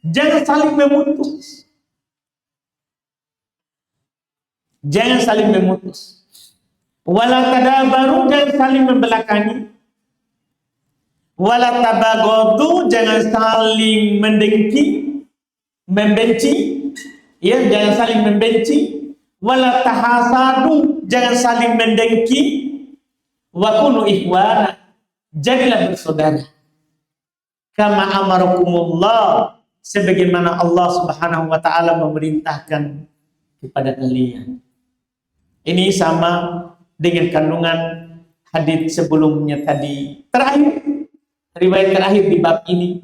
S1: jangan saling memutus. Jangan saling memutus. Wala tadabaru, jangan saling membelakangi. Wala tabagadu, jangan saling mendengki, membenci. Ya, jangan saling membenci. Wala tahasadu, jangan saling mendengki. Wa kunu ikhwana, jadilah bersaudara. Kama amarakumullah, sebagaimana Allah Subhanahu wa taala memerintahkan kepada kalian. Ini sama dengan kandungan hadis sebelumnya tadi. Terakhir, riwayat terakhir di bab ini.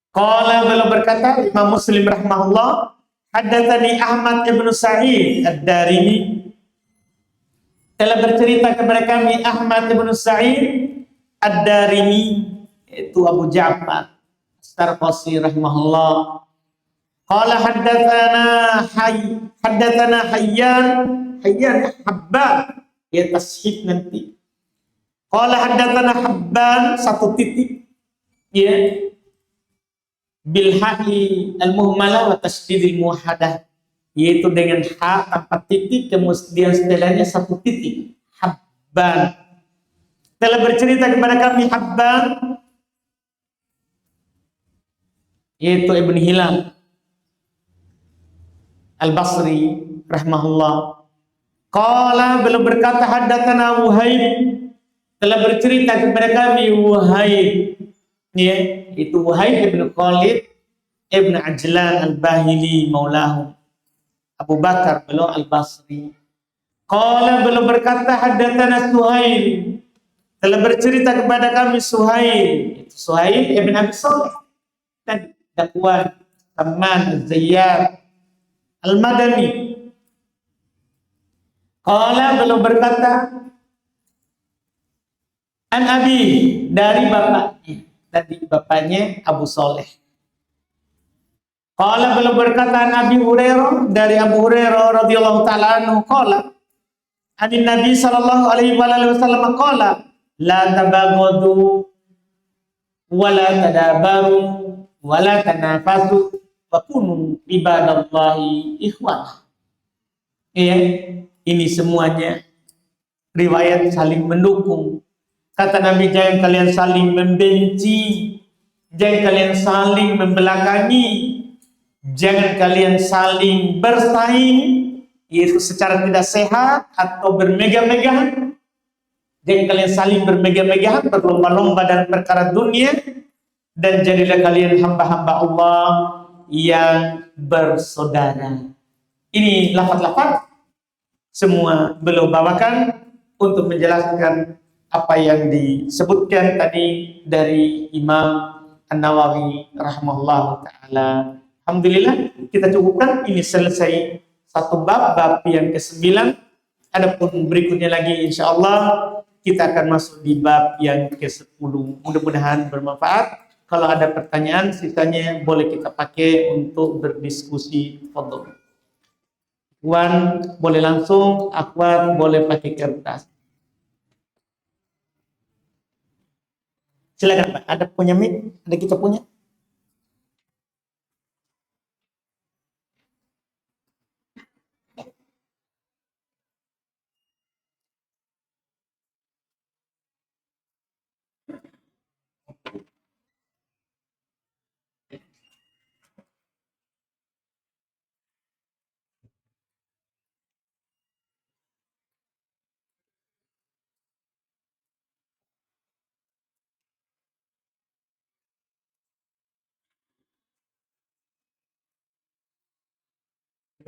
S1: Qala, beliau berkata, Imam Muslim rahimahullah, haddatsani Ahmad ibn Sa'id Ad-Darimi, telah bercerita kepada kami Ahmad ibn Sa'id Ad-Darimi, itu Abu Ja'far As-Sarqasi rahimahullah. Qala haddatsana Hayyan Habban, ya tashif nanti. Qala haddatsana Habban, satu titik, ya, bil ha'i al-muhmalah wa tasydidil muwahhadah, yaitu dengan ha tanpa titik kemudian setelahnya satu titik. Habban telah bercerita kepada kami Habban, yaitu Ibn Hilal Al-Basri rahimahullah. Qala, beliau berkata, haddatsana Wuhaib, telah bercerita kepada kami Wuhaib, ya, itu Wuhaib ibn Khalid ibn Ajlan Al-Bahili maulahu Abu Bakar, beliau Al-Basri. Qala, beliau berkata, haddatsana Suhail, telah bercerita kepada kami Suhail, itu Suhail ibn Abi Salih dan Dakwan Taman Az-Zayyad Al-Madani. Qala, beliau berkata, an abi, dari bapaknya, tadi bapaknya Abu Saleh. Qala, beliau berkata, an Abi Hurairah, dari Abu Hurairah radhiyallahu taala anhu, qala, anin Nabi sallallahu alaihi wasallam qala, la tabaghadu wa la tadabaru wa la tanafasu wa kunu ibadallahi ikhwana. Ya, ini semuanya riwayat saling mendukung. Kata Nabi, jangan kalian saling membenci, jangan kalian saling membelakangi, jangan kalian saling bersaing, yaitu secara tidak sehat atau bermegah-megahan. Jangan kalian saling bermegah-megahan, berlomba-lomba dalam perkara dunia, dan jadilah kalian hamba-hamba Allah yang bersaudara. Ini lafaz-lafaz semua beliau bawakan untuk menjelaskan apa yang disebutkan tadi dari Imam An-Nawawi rahimahullah ta'ala. Alhamdulillah, kita cukupkan. Ini selesai satu bab yang ke-9. Adapun berikutnya lagi insyaallah kita akan masuk di bab yang ke-10. Mudah-mudahan bermanfaat. Kalau ada pertanyaan, sisanya boleh kita pakai untuk berdiskusi. Fadhol. Wan boleh langsung, akhwat boleh pakai kertas. Silakan Pak, ada punya mic, ada kita punya.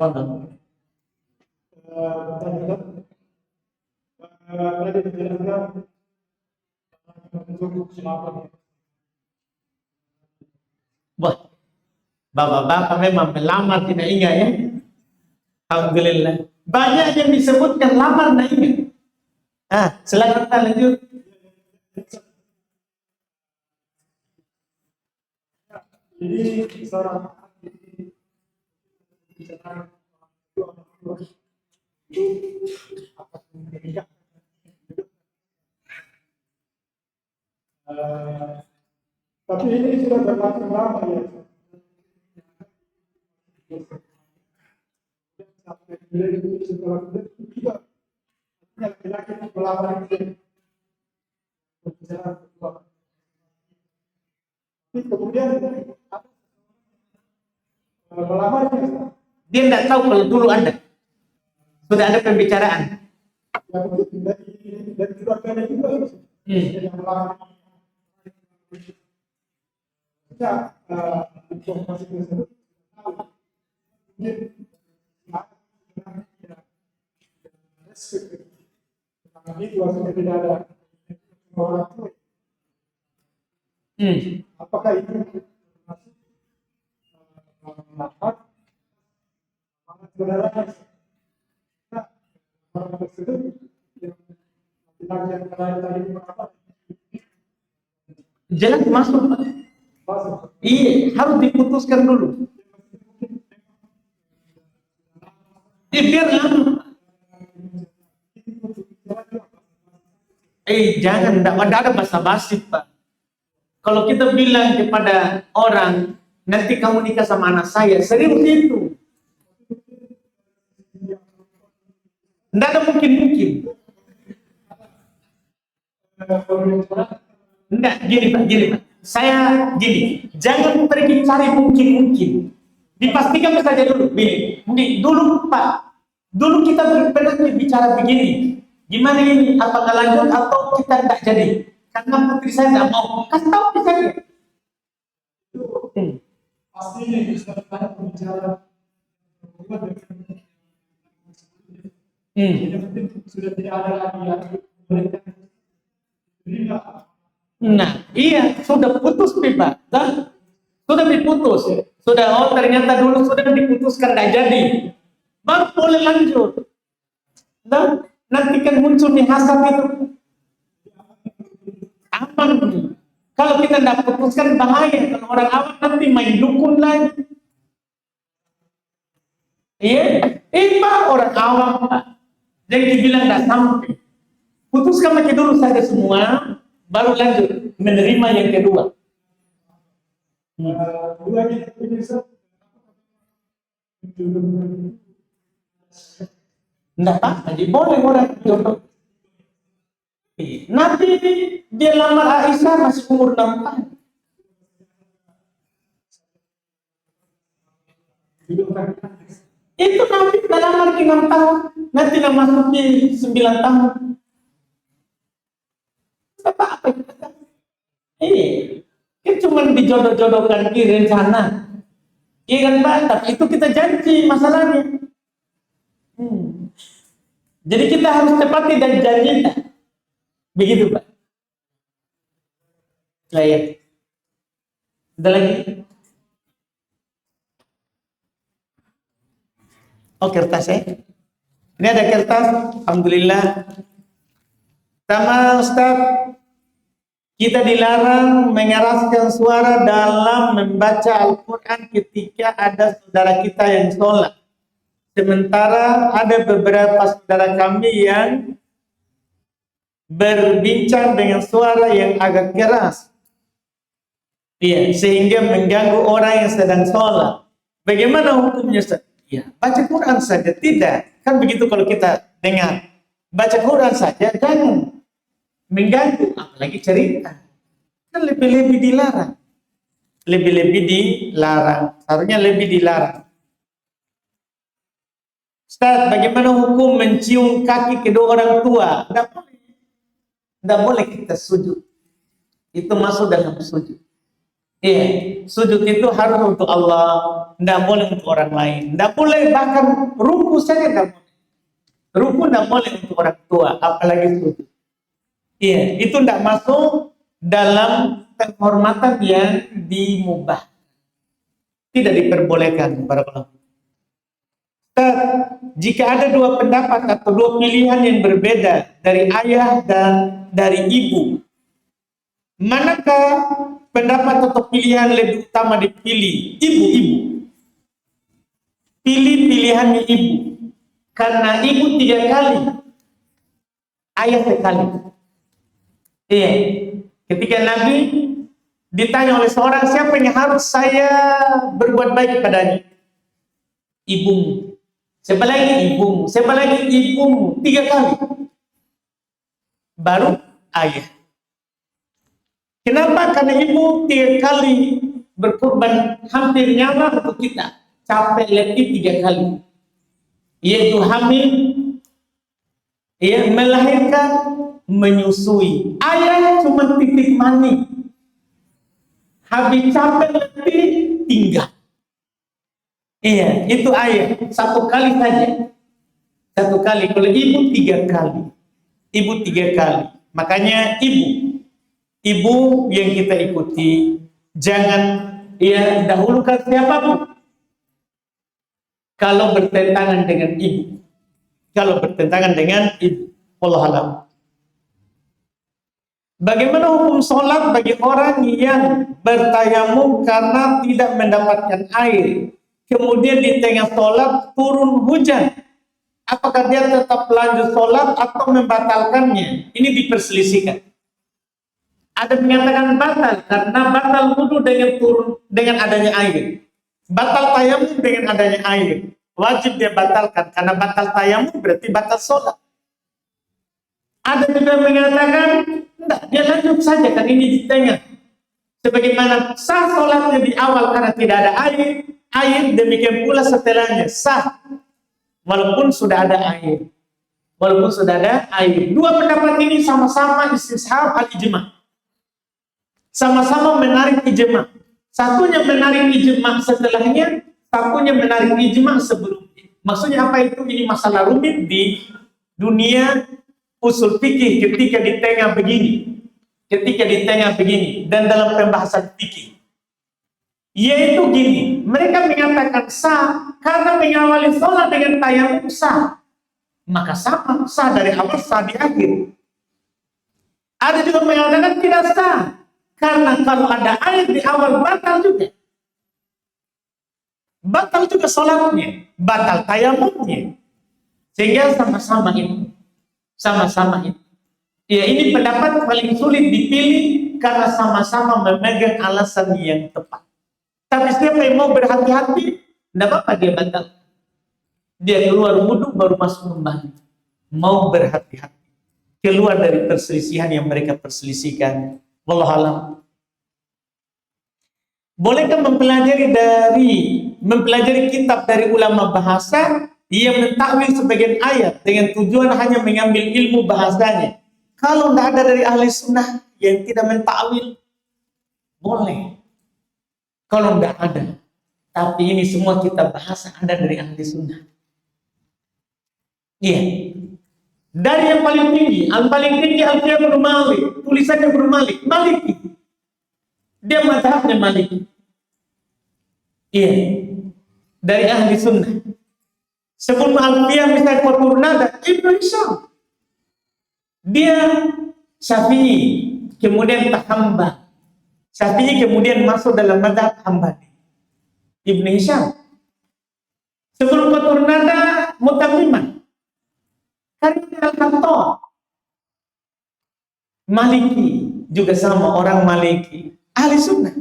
S1: Wah, bapak-bapak memang melamar tidak ingat ya. Alhamdulillah. Banyak yang disebutkan lamar tidak ingat. Silakan Pak, lanjut.
S3: Jadi seorang tapi ini sudah berlangsung lama ya. Sampai setelah juga laki-laki melamar itu berbicara berdua. Tapi kemudian melamar
S1: Dia tidak tahu kalau dulu Anda sudah ada pembicaraan.
S3: yang dari keluarganya juga yang melamar. Kita informasi tersebut ini sudah tidak ada orang tua. Apakah itu masuk manfaat saudara orang tersebut yang tadi apa?
S1: Jelas masuk. Iya, harus diputuskan dulu. Biar lama. Jangan, tidak ada basa-basi Pak. Kalau kita bilang kepada orang, nanti kamu nikah sama anak saya, serius itu. Tidak ada mungkin-mungkin. Enggak, gini Pak. Saya gini, jangan pergi cari mungkin-mungkin. Dipastikan saja dulu, dulu Pak. Dulu kita pernah bicara begini. Gimana ini? Apakah lanjut atau kita tidak jadi? Karena putri saya tidak mau. Kasih tahu saja.
S3: Pasti bisa bicara sudah tidak ada lagi
S1: Nah, iya, sudah putus Pak. Sudah diputus. Sudah, ternyata dulu sudah diputuskan tidak jadi. Baru boleh lanjut. Dan nanti kan muncul nih hasad itu. Aman. Kalau kita tidak putuskan bahaya. Kalau orang awam nanti main dukun lagi. Iya, Pak orang awam Pak. Jadi dibilang tidak sampai. Putuskan pakai dulu saja semua, baru lanjut menerima yang kedua. Enggak apa-apa, jadi boleh orang jodoh. Nanti dia lamar Aisyah masih umur 6 tahun. Itu nanti lamar ke 6 tahun, nanti nak masuk ke 9 tahun. Apa-apa kita? Kan cuma dijodoh-jodohkan di rencana. Iya kan Pak, tapi itu kita janji masalahnya. Jadi kita harus tepati dan janji. Begitu Pak. Ya. Ada lagi? Oh, kertas ya. Ini ada kertas, alhamdulillah. Sama Ustaz, kita dilarang mengeraskan suara dalam membaca Al-Quran ketika ada saudara kita yang sholat. Sementara ada beberapa saudara kami yang berbincang dengan suara yang agak keras. Iya, sehingga mengganggu orang yang sedang sholat. Bagaimana hukumnya, Ustaz? Ya, baca Quran saja. Tidak. Kan begitu kalau kita dengar. Baca Quran saja, jangan mengganggu. Apalagi cerita. Kan lebih-lebih dilarang. Lebih-lebih dilarang. Seharusnya lebih dilarang. Ustaz, bagaimana hukum mencium kaki kedua orang tua? Tidak boleh. Tidak boleh kita sujud. Itu masuk dalam sujud. Iya, sujud itu harus untuk Allah, tidak boleh untuk orang lain. Tidak boleh, bahkan ruku saja tidak boleh. Ruku tidak boleh untuk orang tua, apalagi sujud. Iya, itu tidak masuk dalam penghormatan yang dimubah. Tidak diperbolehkan para ulama. Jika ada dua pendapat atau dua pilihan yang berbeda dari ayah dan dari ibu, manakah pendapat atau pilihan lebih utama dipilih? Ibu-ibu. Pilih pilihannya ibu. Karena ibu 3 kali, ayah sekali. Iya. Ketika Nabi ditanya oleh seorang, siapa yang harus saya berbuat baik kepadanya? Ibumu. Siapa lagi? Ibumu. Siapa lagi? Ibumu. 3 kali. Baru ayah. Kenapa? Karena ibu 3 kali berkorban hampir nyawa untuk kita. Capek letih 3 kali. Yaitu hamil, melahirkan, menyusui. Ayah cuma titik mani. Habis capek letih, tinggal. Iya, itu ayah. 1 kali saja. 1 kali. Kalau ibu 3 kali. Ibu 3 kali. Makanya ibu yang kita ikuti, jangan dahulukan siapapun kalau bertentangan dengan ibu. Kalau bertentangan dengan ibu, wallahu a'lam. Bagaimana hukum sholat bagi orang yang bertayamum karena tidak mendapatkan air, kemudian di tengah sholat turun hujan? Apakah dia tetap lanjut sholat atau membatalkannya? Ini diperselisihkan. Ada menyatakan batal karena batal wudu dengan adanya air. Batal tayamum dengan adanya air. Wajib dia batalkan karena batal tayamum berarti batal sholat. Ada juga mengatakan enggak, dia lanjut saja kan ini di tengah. Sebagaimana sah sholatnya di awal karena tidak ada air demikian pula setelahnya sah walaupun sudah ada air. Walaupun sudah ada air. Dua pendapat ini sama-sama istishab al-ijma'. Sama-sama menarik ijma'. Satunya menarik ijma' setelahnya, satunya menarik ijma' sebelumnya. Maksudnya apa itu? Ini masalah rumit di dunia usul fikih ketika di tengah begini. Ketika di tengah begini dan dalam pembahasan fikih. Yaitu gini, mereka mengatakan sah karena mengawali sholat dengan tayamum sah. Maka sama, sah dari awal, sah di akhir. Ada juga mengatakan tidak sah karena kalau ada air di awal batal juga. Batal juga sholatnya, batal tayamumnya. Sehingga sama-sama itu. Sama-sama itu. Ya, ini pendapat paling sulit dipilih karena sama-sama memegang alasan yang tepat. Tapi siapa yang mau berhati-hati, tidak apa-apa dia batal. Dia keluar wudhu baru masuk kembali. Mau berhati-hati. Keluar dari perselisihan yang mereka perselisihkan. Wallahu a'lam. Bolehkah mempelajari kitab dari ulama bahasa yang mentakwil sebagian ayat dengan tujuan hanya mengambil ilmu bahasanya? Kalau tidak ada dari ahli sunnah yang tidak mentakwil, boleh. Kalau tidak ada, tapi ini semua kitab bahasa ada dari ahli sunnah. Iya. Dari yang paling tinggi Alfiya bin Malik, tulisannya bin Malik, Maliki. Dia mazhabnya Maliki. Iya. Dari ahli sunnah. Sebelum Alfiya misalnya Qaturnada, Ibnu Hisham. Dia Syafi'i, kemudian Tahamba. Syafi'i kemudian masuk dalam mazhab Hambali. Ibnu Hisham. Sebelum Qaturnada Mutamimah. Karim al-Khattab. Maliki juga sama orang Maliki. Ahli sunnah.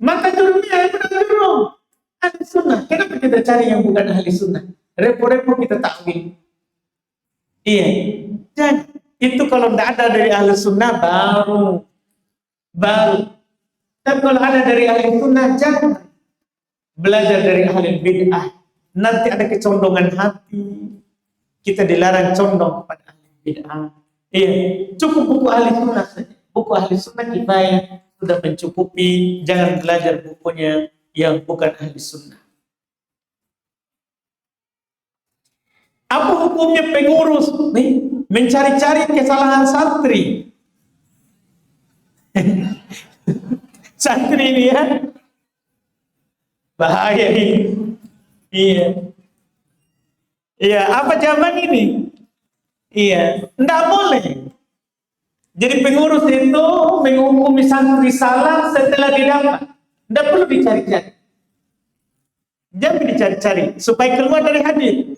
S1: Maka dunia itu cenderung ahli sunnah. Kenapa kita cari yang bukan ahli sunnah? Repot-repot kita takwil. Iya. Jangan. Itu kalau tidak ada dari ahli sunnah baru. Tapi kalau ada dari ahli sunnah, jangan belajar dari ahli bid'ah. Nanti ada kecondongan hati. Kita dilarang condong kepada ahli bid'ah. Iya, cukup buku ahli sunnah saja. Buku ahli sunnah kifayah sudah mencukupi. Jangan belajar bukunya yang bukan ahli sunnah. Apa hukumnya pengurus nih mencari-cari kesalahan santri? Santri ini ya bahaya ini. Iya. Iya, apa jawaban ini? Iya, enggak boleh. Jadi pengurus itu menghukumi santri salah setelah didapat. Enggak perlu dicari-cari. Jangan dicari-cari supaya keluar dari hadis.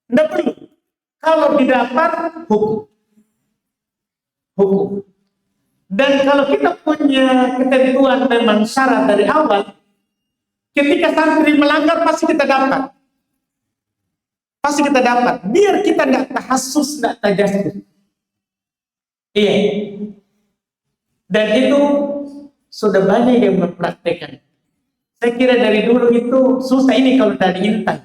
S1: Enggak perlu. Kalau didapat hukum. Dan kalau kita punya ketentuan memang syarat dari awal, ketika santri melanggar pasti kita dapat. Biar kita tidak tahassus, tidak tajassus. Iya. Dan itu sudah banyak yang mempraktekkan. Saya kira dari dulu itu susah ini kalau tidak diintai.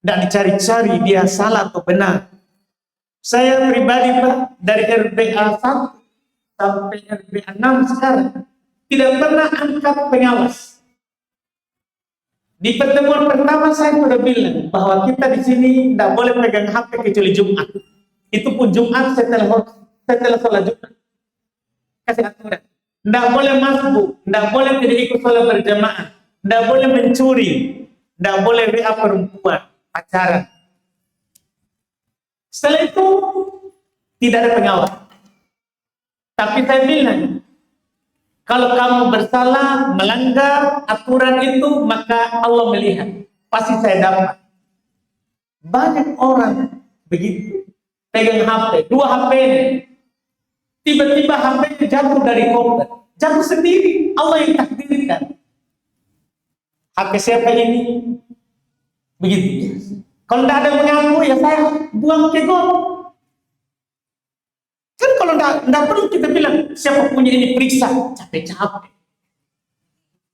S1: Tidak dicari-cari dia salah atau benar. Saya pribadi Pak, dari RBA 1 sampai RBA 6 sekarang tidak pernah angkat pengawas. Di pertemuan pertama saya sudah bilang bahwa kita di sini tidak boleh pegang HP kecuali Jumat. Itu pun Jumat setelah sholat Jumat. Kasih aturan. Tidak boleh masbuk, tidak boleh tidak ikut sholat berjamaah, tidak boleh mencuri, tidak boleh WA perempuan, pacaran. Setelah itu tidak ada pengawas. Tapi saya bilang, kalau kamu bersalah, melanggar aturan itu, maka Allah melihat. Pasti saya dapat. Banyak orang begitu. Pegang HP, 2 HP ini. Tiba-tiba HP jatuh dari koper. Jatuh sendiri. Allah yang takdirkan. HP siapa ini? Begitu. Kalau tidak ada mengaku, ya saya buang ke got. Kan kalau tidak perlu kita bilang, siapa punya ini periksa. Capek-capek.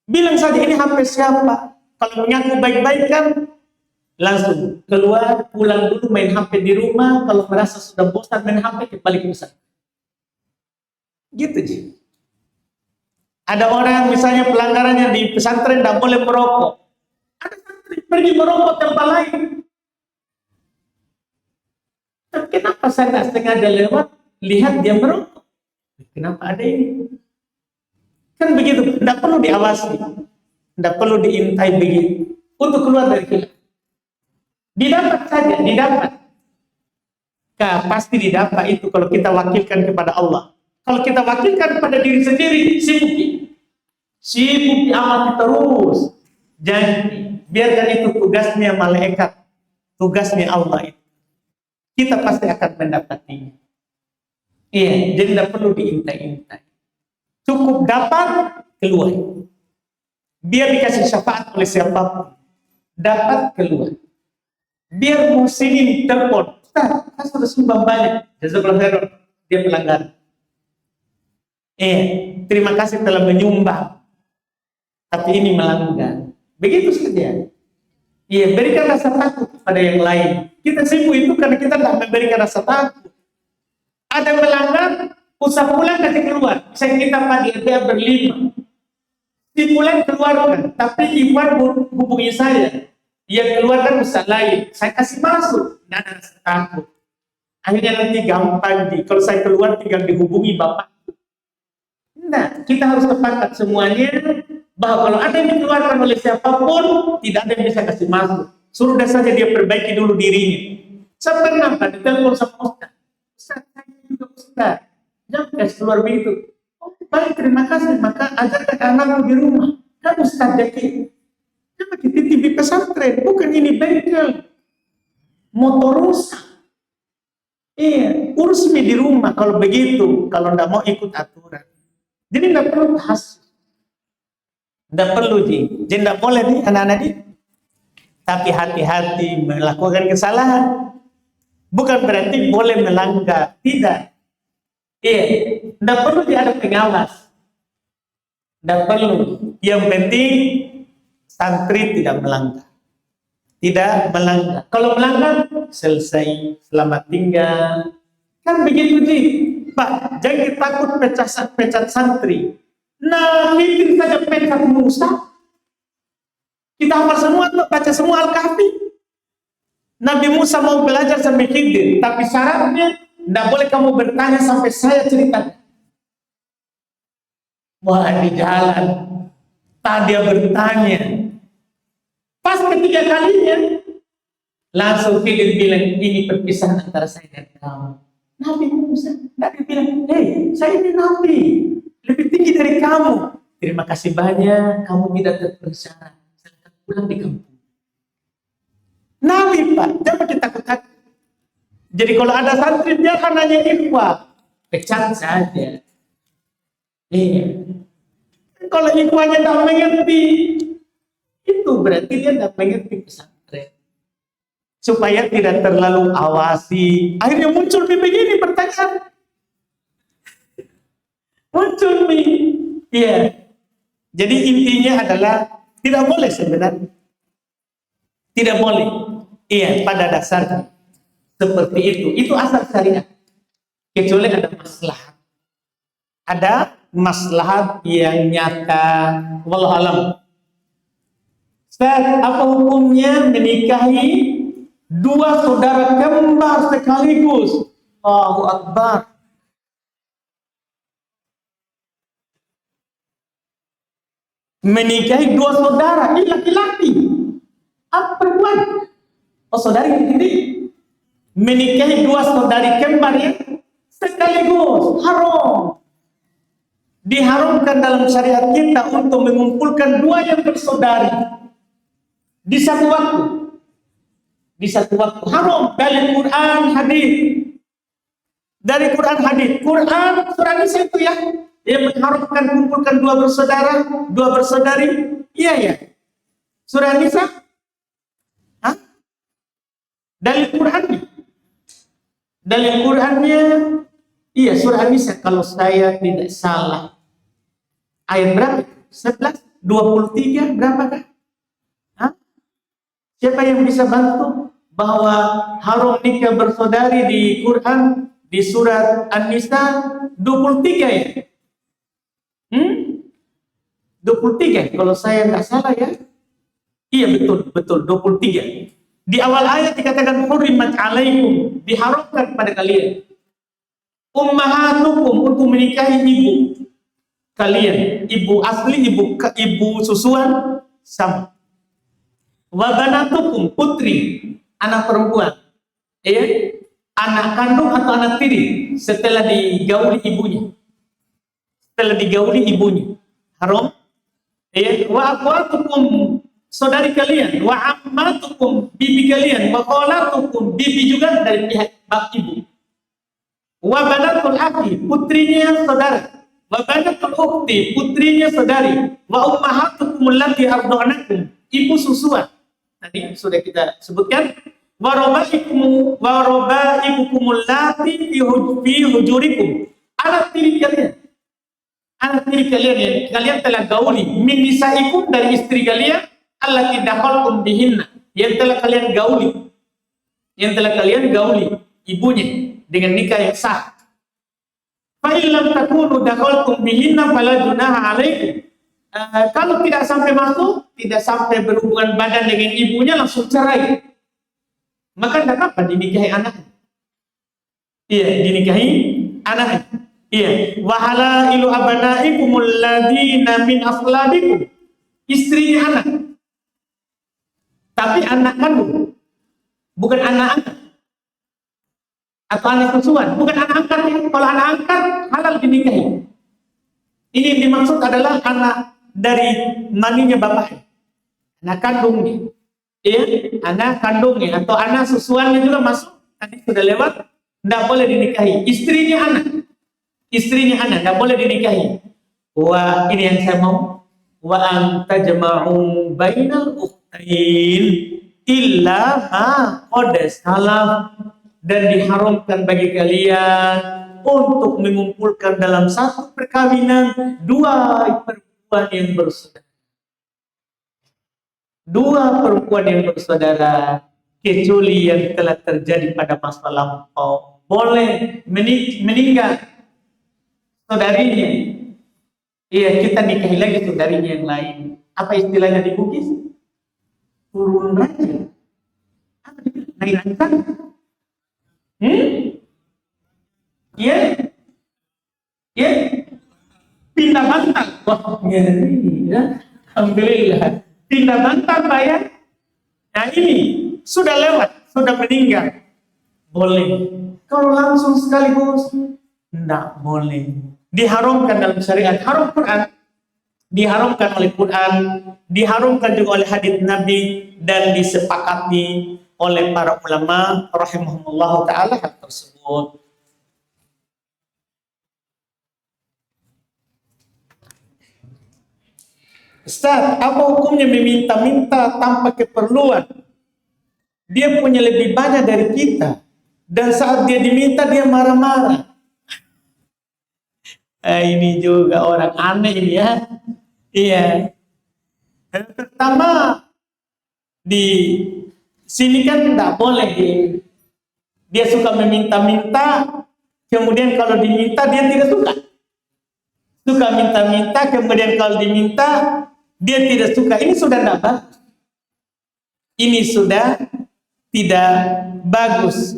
S1: Bilang saja ini HP siapa. Kalau mengaku baik-baik kan, langsung keluar, pulang dulu main HP di rumah. Kalau merasa sudah bosan main HP, kembali ke pesantren. Gitu sih. Ada orang misalnya pelanggarannya di pesantren tidak boleh merokok. Ada santri pergi merokok tempat lain. Tapi kenapa saya tidak sengaja lewat, lihat dia merokok? Kenapa ada ini? Kan begitu, tidak perlu diawasi, tidak perlu diintai begitu. Untuk keluar dari khilaf. Didapat saja, didapat. Pasti didapat itu kalau kita wakilkan kepada Allah. Kalau kita wakilkan pada diri sendiri, sibuki amati terus. Jangan biarkan itu tugasnya malaikat, tugasnya Allah itu. Kita pasti akan mendapatinya. Iya, jadi tidak perlu diintai-intai. Cukup dapat, keluar. Biar dikasih syafaat oleh siapapun. Dapat, keluar. Biar muslimin telepon. Ustaz, saya sudah sumbang banyak. Jazakallahu khairan. Dia pelanggar. Terima kasih telah menyumbang. Tapi ini melanggar. Begitu saja. Iya, berikan rasa takut pada yang lain. Kita sibuk itu karena kita tidak memberikan rasa takut. Ada melanggar, usah pulang kasih keluar. Saya kita pagi dia berlima. Si pulang keluarkan, tapi Iwan hubungi saya. Dia keluarkan usaha lain. Saya kasih masuk, tidak ada rasa takut. Akhirnya nanti gampang kalau saya keluar tinggal dihubungi bapak. Nah, kita harus sepakat semuanya bahwa kalau ada yang dikeluarkan oleh siapapun, tidak ada yang bisa kasih masuk. Suruh saja dia perbaiki dulu dirinya. Saya pernah ditelepon sama Ustaz. Ustaz, saya juga Ustaz. Jangan kasih keluar begitu. Oh, baik, terima kasih. Maka ajarkan anakmu di rumah. Kan Ustaz jadi. Jangan dititip di pesantren. Bukan ini bengkel. Motor rusak. Iya, urusnya di rumah kalau begitu. Kalau tidak mau ikut aturan. Jadi tidak perlu tahassus. Tidak perlu Ji. Jadi tidak boleh nih anak-anak di. Tapi hati-hati melakukan kesalahan. Bukan berarti boleh melanggar. Tidak. Iya. Tidak perlu ada pengawas. Tidak perlu. Yang penting santri tidak melanggar. Tidak melanggar. Kalau melanggar, selesai. Selamat tinggal. Kan begitu Ji. Pak, jangan takut pecat santri. Nah, mikir saja pecat Musa. Kita hafal semua, baca semua Al-Kahfi. Nabi Musa mau belajar sampai Khidir, tapi syaratnya tidak boleh kamu bertanya sampai saya cerita. Wah, di jalan tadi dia bertanya. Pas ketiga kalinya, langsung Khidir bilang, ini perpisahan antara saya dan kamu. Nabi Musa, Nabi bilang, hei, saya ini Nabi, lebih tinggi dari kamu. Terima kasih banyak, kamu tidak terpersyarat. Silahkan pulang di kampung. Nabi Pak, jangan kita takut. Jadi kalau ada santri, dia kan nanya ikhwah, pecat saja. Iya. Kalau ikhwahnya tidak mengerti, itu berarti dia tidak mengerti pesantren. Supaya tidak terlalu awasi. Akhirnya muncul begini pertanyaan. Muncul nih. Iya. Jadi intinya adalah tidak boleh sebenarnya. Tidak boleh. Iya, pada dasarnya. Seperti itu. Itu asal syariat. Kecuali ada maslahat. Ada maslahat yang nyata. Wallahualam. Ustaz, apa hukumnya menikahi dua saudara kembar sekaligus? Allahu Akbar. Menikahi dua saudara, ini laki-laki. Apa perempuan? Oh, saudari ini. Menikahi dua saudari kembar ya sekaligus, haram. Diharamkan dalam syariat kita untuk mengumpulkan dua yang bersaudari di satu waktu. Di satu waktu haram dari Quran hadis. Dari Quran hadis. Quran surah Nisa itu ya yang mengharapkan kumpulkan dua bersaudara, dua bersaudari. Iya ya. Surah Nisa. Hah? Dari Qurannya. Dari Qurannya. Iya surah Nisa kalau saya tidak salah. Ayat berapa? 11, 23 berapakah? Hah? Siapa yang bisa bantu bahwa haram nikah bersaudari di Quran di surat An-Nisa 23 ya? 23 kalau saya nggak salah ya. Iya betul 23. Di awal ayat dikatakan hurimat alaikum, diharamkan pada kalian. Ummahatukum untuk menikahi ibu kalian, ibu asli, ibu susuan sama. Wa banatukum putri, anak perempuan. Anak kandung atau anak tiri setelah digauli ibunya. Setelah digauli ibunya. Haram. Wa akhwatukum saudari kalian, wa ammatukum bibi kalian, wa khalatukum bibi juga dari pihak bap ibu. Wa banatul akhi putrinya saudara, wa banatul ukhti putrinya saudari, wa ummahatukum allati arda'anakum ibu susuan. Tadi sudah kita sebutkan. Wa rabaikum allati fi hujurikum anak tiri kalian. Anak tiri kalian yang kalian telah gauli min nisaikum dari istri kalian allati dakhaltum bihinna yang telah kalian gauli. Yang telah kalian gauli ibunya dengan nikah yang sah. Fa illam takunu dakhaltum bihinna fala junaha alaikum. Kalau tidak sampai masuk, tidak sampai berhubungan badan dengan ibunya langsung cerai. Maka tidak apa dinikahi anaknya. Iya, dinikahi anaknya. Iya, wa halailu abanaikumul ladzina min aslabikum. Istrinya anak. Tapi anak kandung. Bukan anak angkat. Atau anak susuan, bukan anak angkat ya. Kalau anak angkat halal dinikahi. Ini yang dimaksud adalah anak dari maninya bapaknya. Anak kandungnya. Iya, anak kandungnya atau anak susuannya juga masuk. Tadi sudah lewat, tidak boleh dinikahi. Istrinya anak, tidak boleh dinikahi. Wah, ini yang saya mau. wa an tajma'u bainal ukhtain illa ma qad salaf, dan diharamkan bagi kalian untuk mengumpulkan dalam satu perkawinan dua perempuan yang bersaudara. Dua perempuan yang bersaudara, kecuali yang telah terjadi pada masa lampau. Boleh meninggal saudarinya, iya, kita nikahi lagi saudarinya yang lain. Apa istilahnya di Bugis? Turun raja. Apa dibilang? Naik angkat? Iya? Iya? Pindah bantal. Wah, ngeri ya. Alhamdulillah. Pindah bantal, Pak ya. Nah ini sudah lewat, sudah meninggal. Boleh. Kalau langsung sekaligus, tidak boleh. Diharamkan dalam syariat. Haram Quran. Diharamkan oleh Quran, diharamkan juga oleh hadits Nabi, dan disepakati oleh para ulama rahimahumullah ta'ala hal tersebut. Ustaz, apa hukumnya meminta-minta tanpa keperluan? Dia punya lebih banyak dari kita, dan saat dia diminta dia marah-marah. Ini juga orang aneh ini ya. Iya. Dan pertama di sini kan tidak boleh dia suka meminta-minta, kemudian kalau diminta dia tidak suka. Suka minta-minta, kemudian kalau diminta dia tidak suka. Ini sudah tidak bagus. Ini sudah tidak bagus.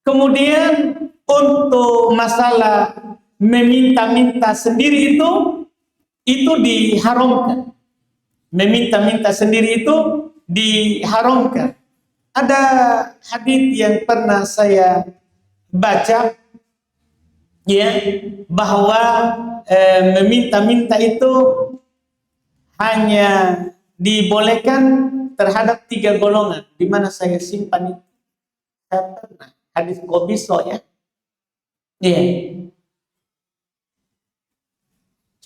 S1: Kemudian untuk masalah meminta-minta sendiri itu diharamkan. Meminta-minta sendiri itu diharamkan. Ada hadis yang pernah saya baca ya, bahwa meminta-minta itu hanya dibolehkan terhadap 3 golongan. Di mana saya simpan itu? Saya pernah hadis Qobiso ya. Iya.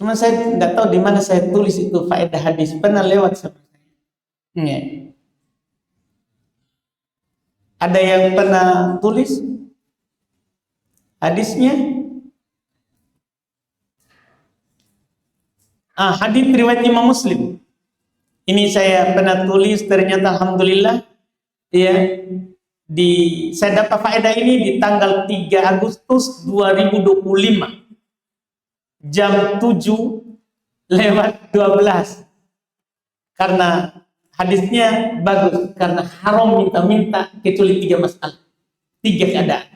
S1: Cuma saya tidak tahu di mana saya tulis itu faedah hadis, pernah lewat sama saya. Ya. Ada yang pernah tulis hadisnya? Hadis riwayat Imam Muslim. Ini saya pernah tulis, ternyata alhamdulillah ya, saya dapat faedah ini di tanggal 3 Agustus 2025. Jam 7:12, karena hadisnya bagus, karena haram minta-minta kecuali 3 masalah, 3 keadaan.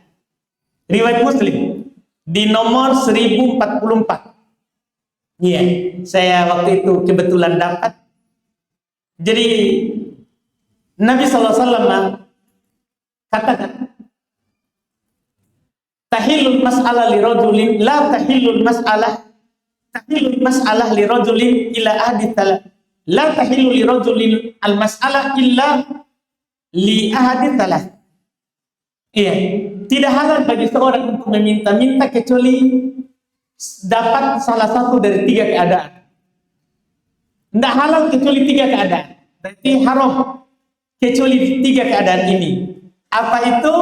S1: Riwayat Muslim di nomor 1044. Iya, saya waktu itu kebetulan dapat. Jadi Nabi SAW katakan, tahillul mas'alah li rajulin la tahillul mas'alah li rajulin ila ahadi thalath, la tahillu li rajulin al mas'alah illa li ahadi thalath. Iya, tidak halal bagi seorang untuk meminta-minta kecuali dapat salah satu dari 3 keadaan. Tidak halal kecuali 3 keadaan. Berarti haram kecuali 3 keadaan ini. Apa itu?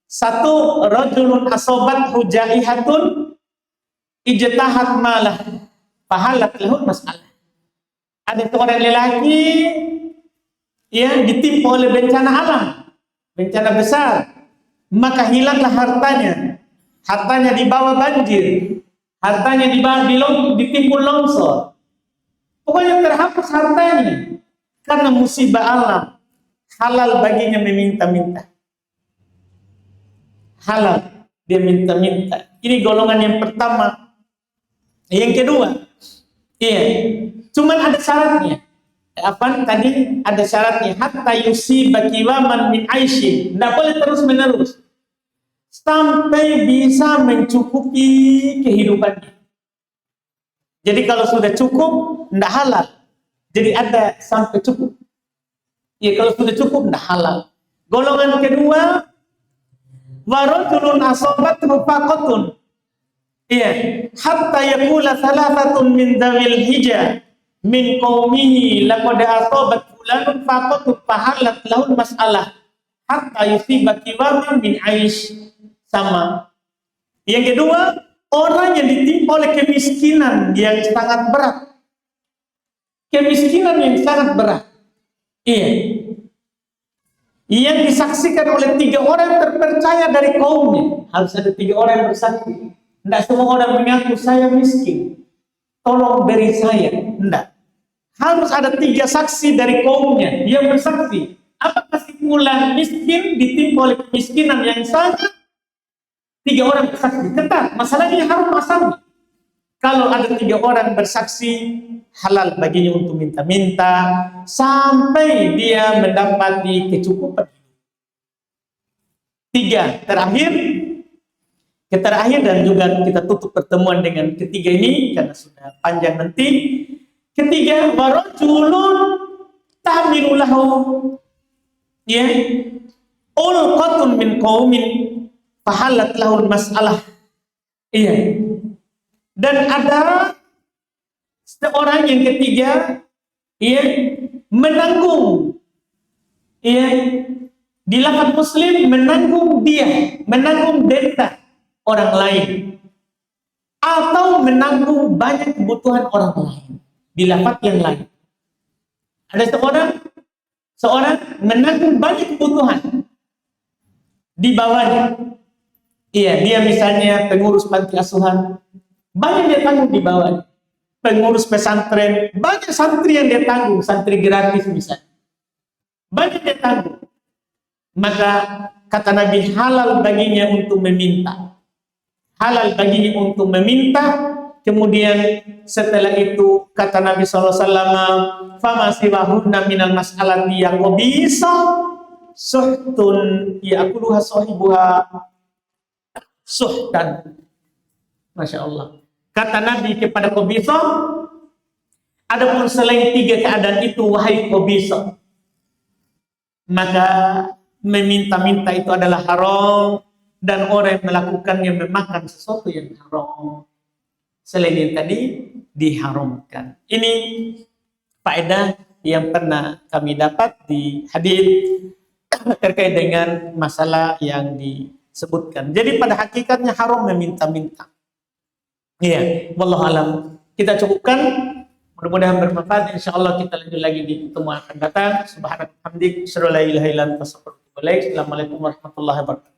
S1: 1, rajulun asobat hujaihatun ijtahat malah fahalat lahu masalah. Ada seorang lelaki yang ditimpa oleh bencana alam, bencana besar, maka hilanglah hartanya. Hartanya dibawa banjir, hartanya ditimbun longsor. Pokoknya terhapus hartanya karena musibah alam. Halal baginya meminta-minta. Halal dia minta-minta. Ini golongan yang pertama. Yang kedua, iya, cuman ada syaratnya. Apa tadi? Ada syaratnya. Hatta yusiba qiwaman min aisyin. Tidak boleh terus-menerus sampai bisa mencukupi kehidupannya. Jadi kalau sudah cukup, tidak halal. Jadi ada sampai cukup. Ya, kalau sudah cukup, tidak halal. Golongan kedua, warajulun asobat rufaqatun. Iya, hatta yakula thalathatun min dzawil hijjah min qaumihi laqad asabat fulanun faqatu fahalat lahul mas'alah hatta yusiba kiwaman min aish. Sama. Yang kedua, orang yang ditimpa oleh kemiskinan yang sangat berat. Kemiskinan yang sangat berat. Iya. Yang disaksikan oleh 3 orang terpercaya dari kaumnya. Harus ada 3 orang yang bersaksi. Tidak semua orang mengaku saya miskin, tolong beri saya. Tidak. Harus ada 3 saksi dari kaumnya yang bersaksi. Apa kesimpulan? Miskin ditimpa oleh kemiskinan yang sangat, 3 orang bersaksi. Ketat. Masalahnya haram asalnya. Kalau ada 3 orang bersaksi, halal baginya untuk minta-minta sampai dia mendapati kecukupan. 3 terakhir dan juga kita tutup pertemuan dengan ketiga ini karena sudah panjang nanti. Ketiga, warajulun tahmilulahu ya ulqatun min qaumin fahalat lahul mas'alah. Iya. Dan ada seorang yang ketiga ya menanggung ya di lafaz Muslim menanggung denda orang lain atau menanggung banyak kebutuhan orang lain di lafaz yang lain. Ada seorang menanggung banyak kebutuhan di bawahnya. Iya, dia misalnya pengurus panti asuhan, banyak dia tanggung di bawahnya. Pengurus pesantren, banyak santri yang dia tanggung, santri gratis misalnya. Banyak dia tanggung. Maka kata Nabi, halal baginya untuk meminta. Halal baginya untuk meminta. Kemudian setelah itu kata Nabi SAW, fama siwahunna minal mas'alati yang bisa suhtun ya'kuluha sahibuha suhtan. Masya Allah. Kata Nabi kepada Qabisah, adapun selain 3 keadaan itu, wahai Qabisah, maka meminta-minta itu adalah haram dan orang yang melakukannya memakan sesuatu yang haram. Selain yang tadi diharamkan. Ini faedah yang pernah kami dapat di hadis terkait dengan masalah yang disebutkan. Jadi pada hakikatnya haram meminta-minta. Iya, wallahu alam. Kita cukupkan. Mudah-mudahan bermanfaat. Insyaallah kita lanjut lagi di pertemuan akan datang. Subhanallah, hamdik, asyhadu an la ilaha illa anta, astaghfiruka wa atubu ilaik. Assalamualaikum warahmatullahi wabarakatuh.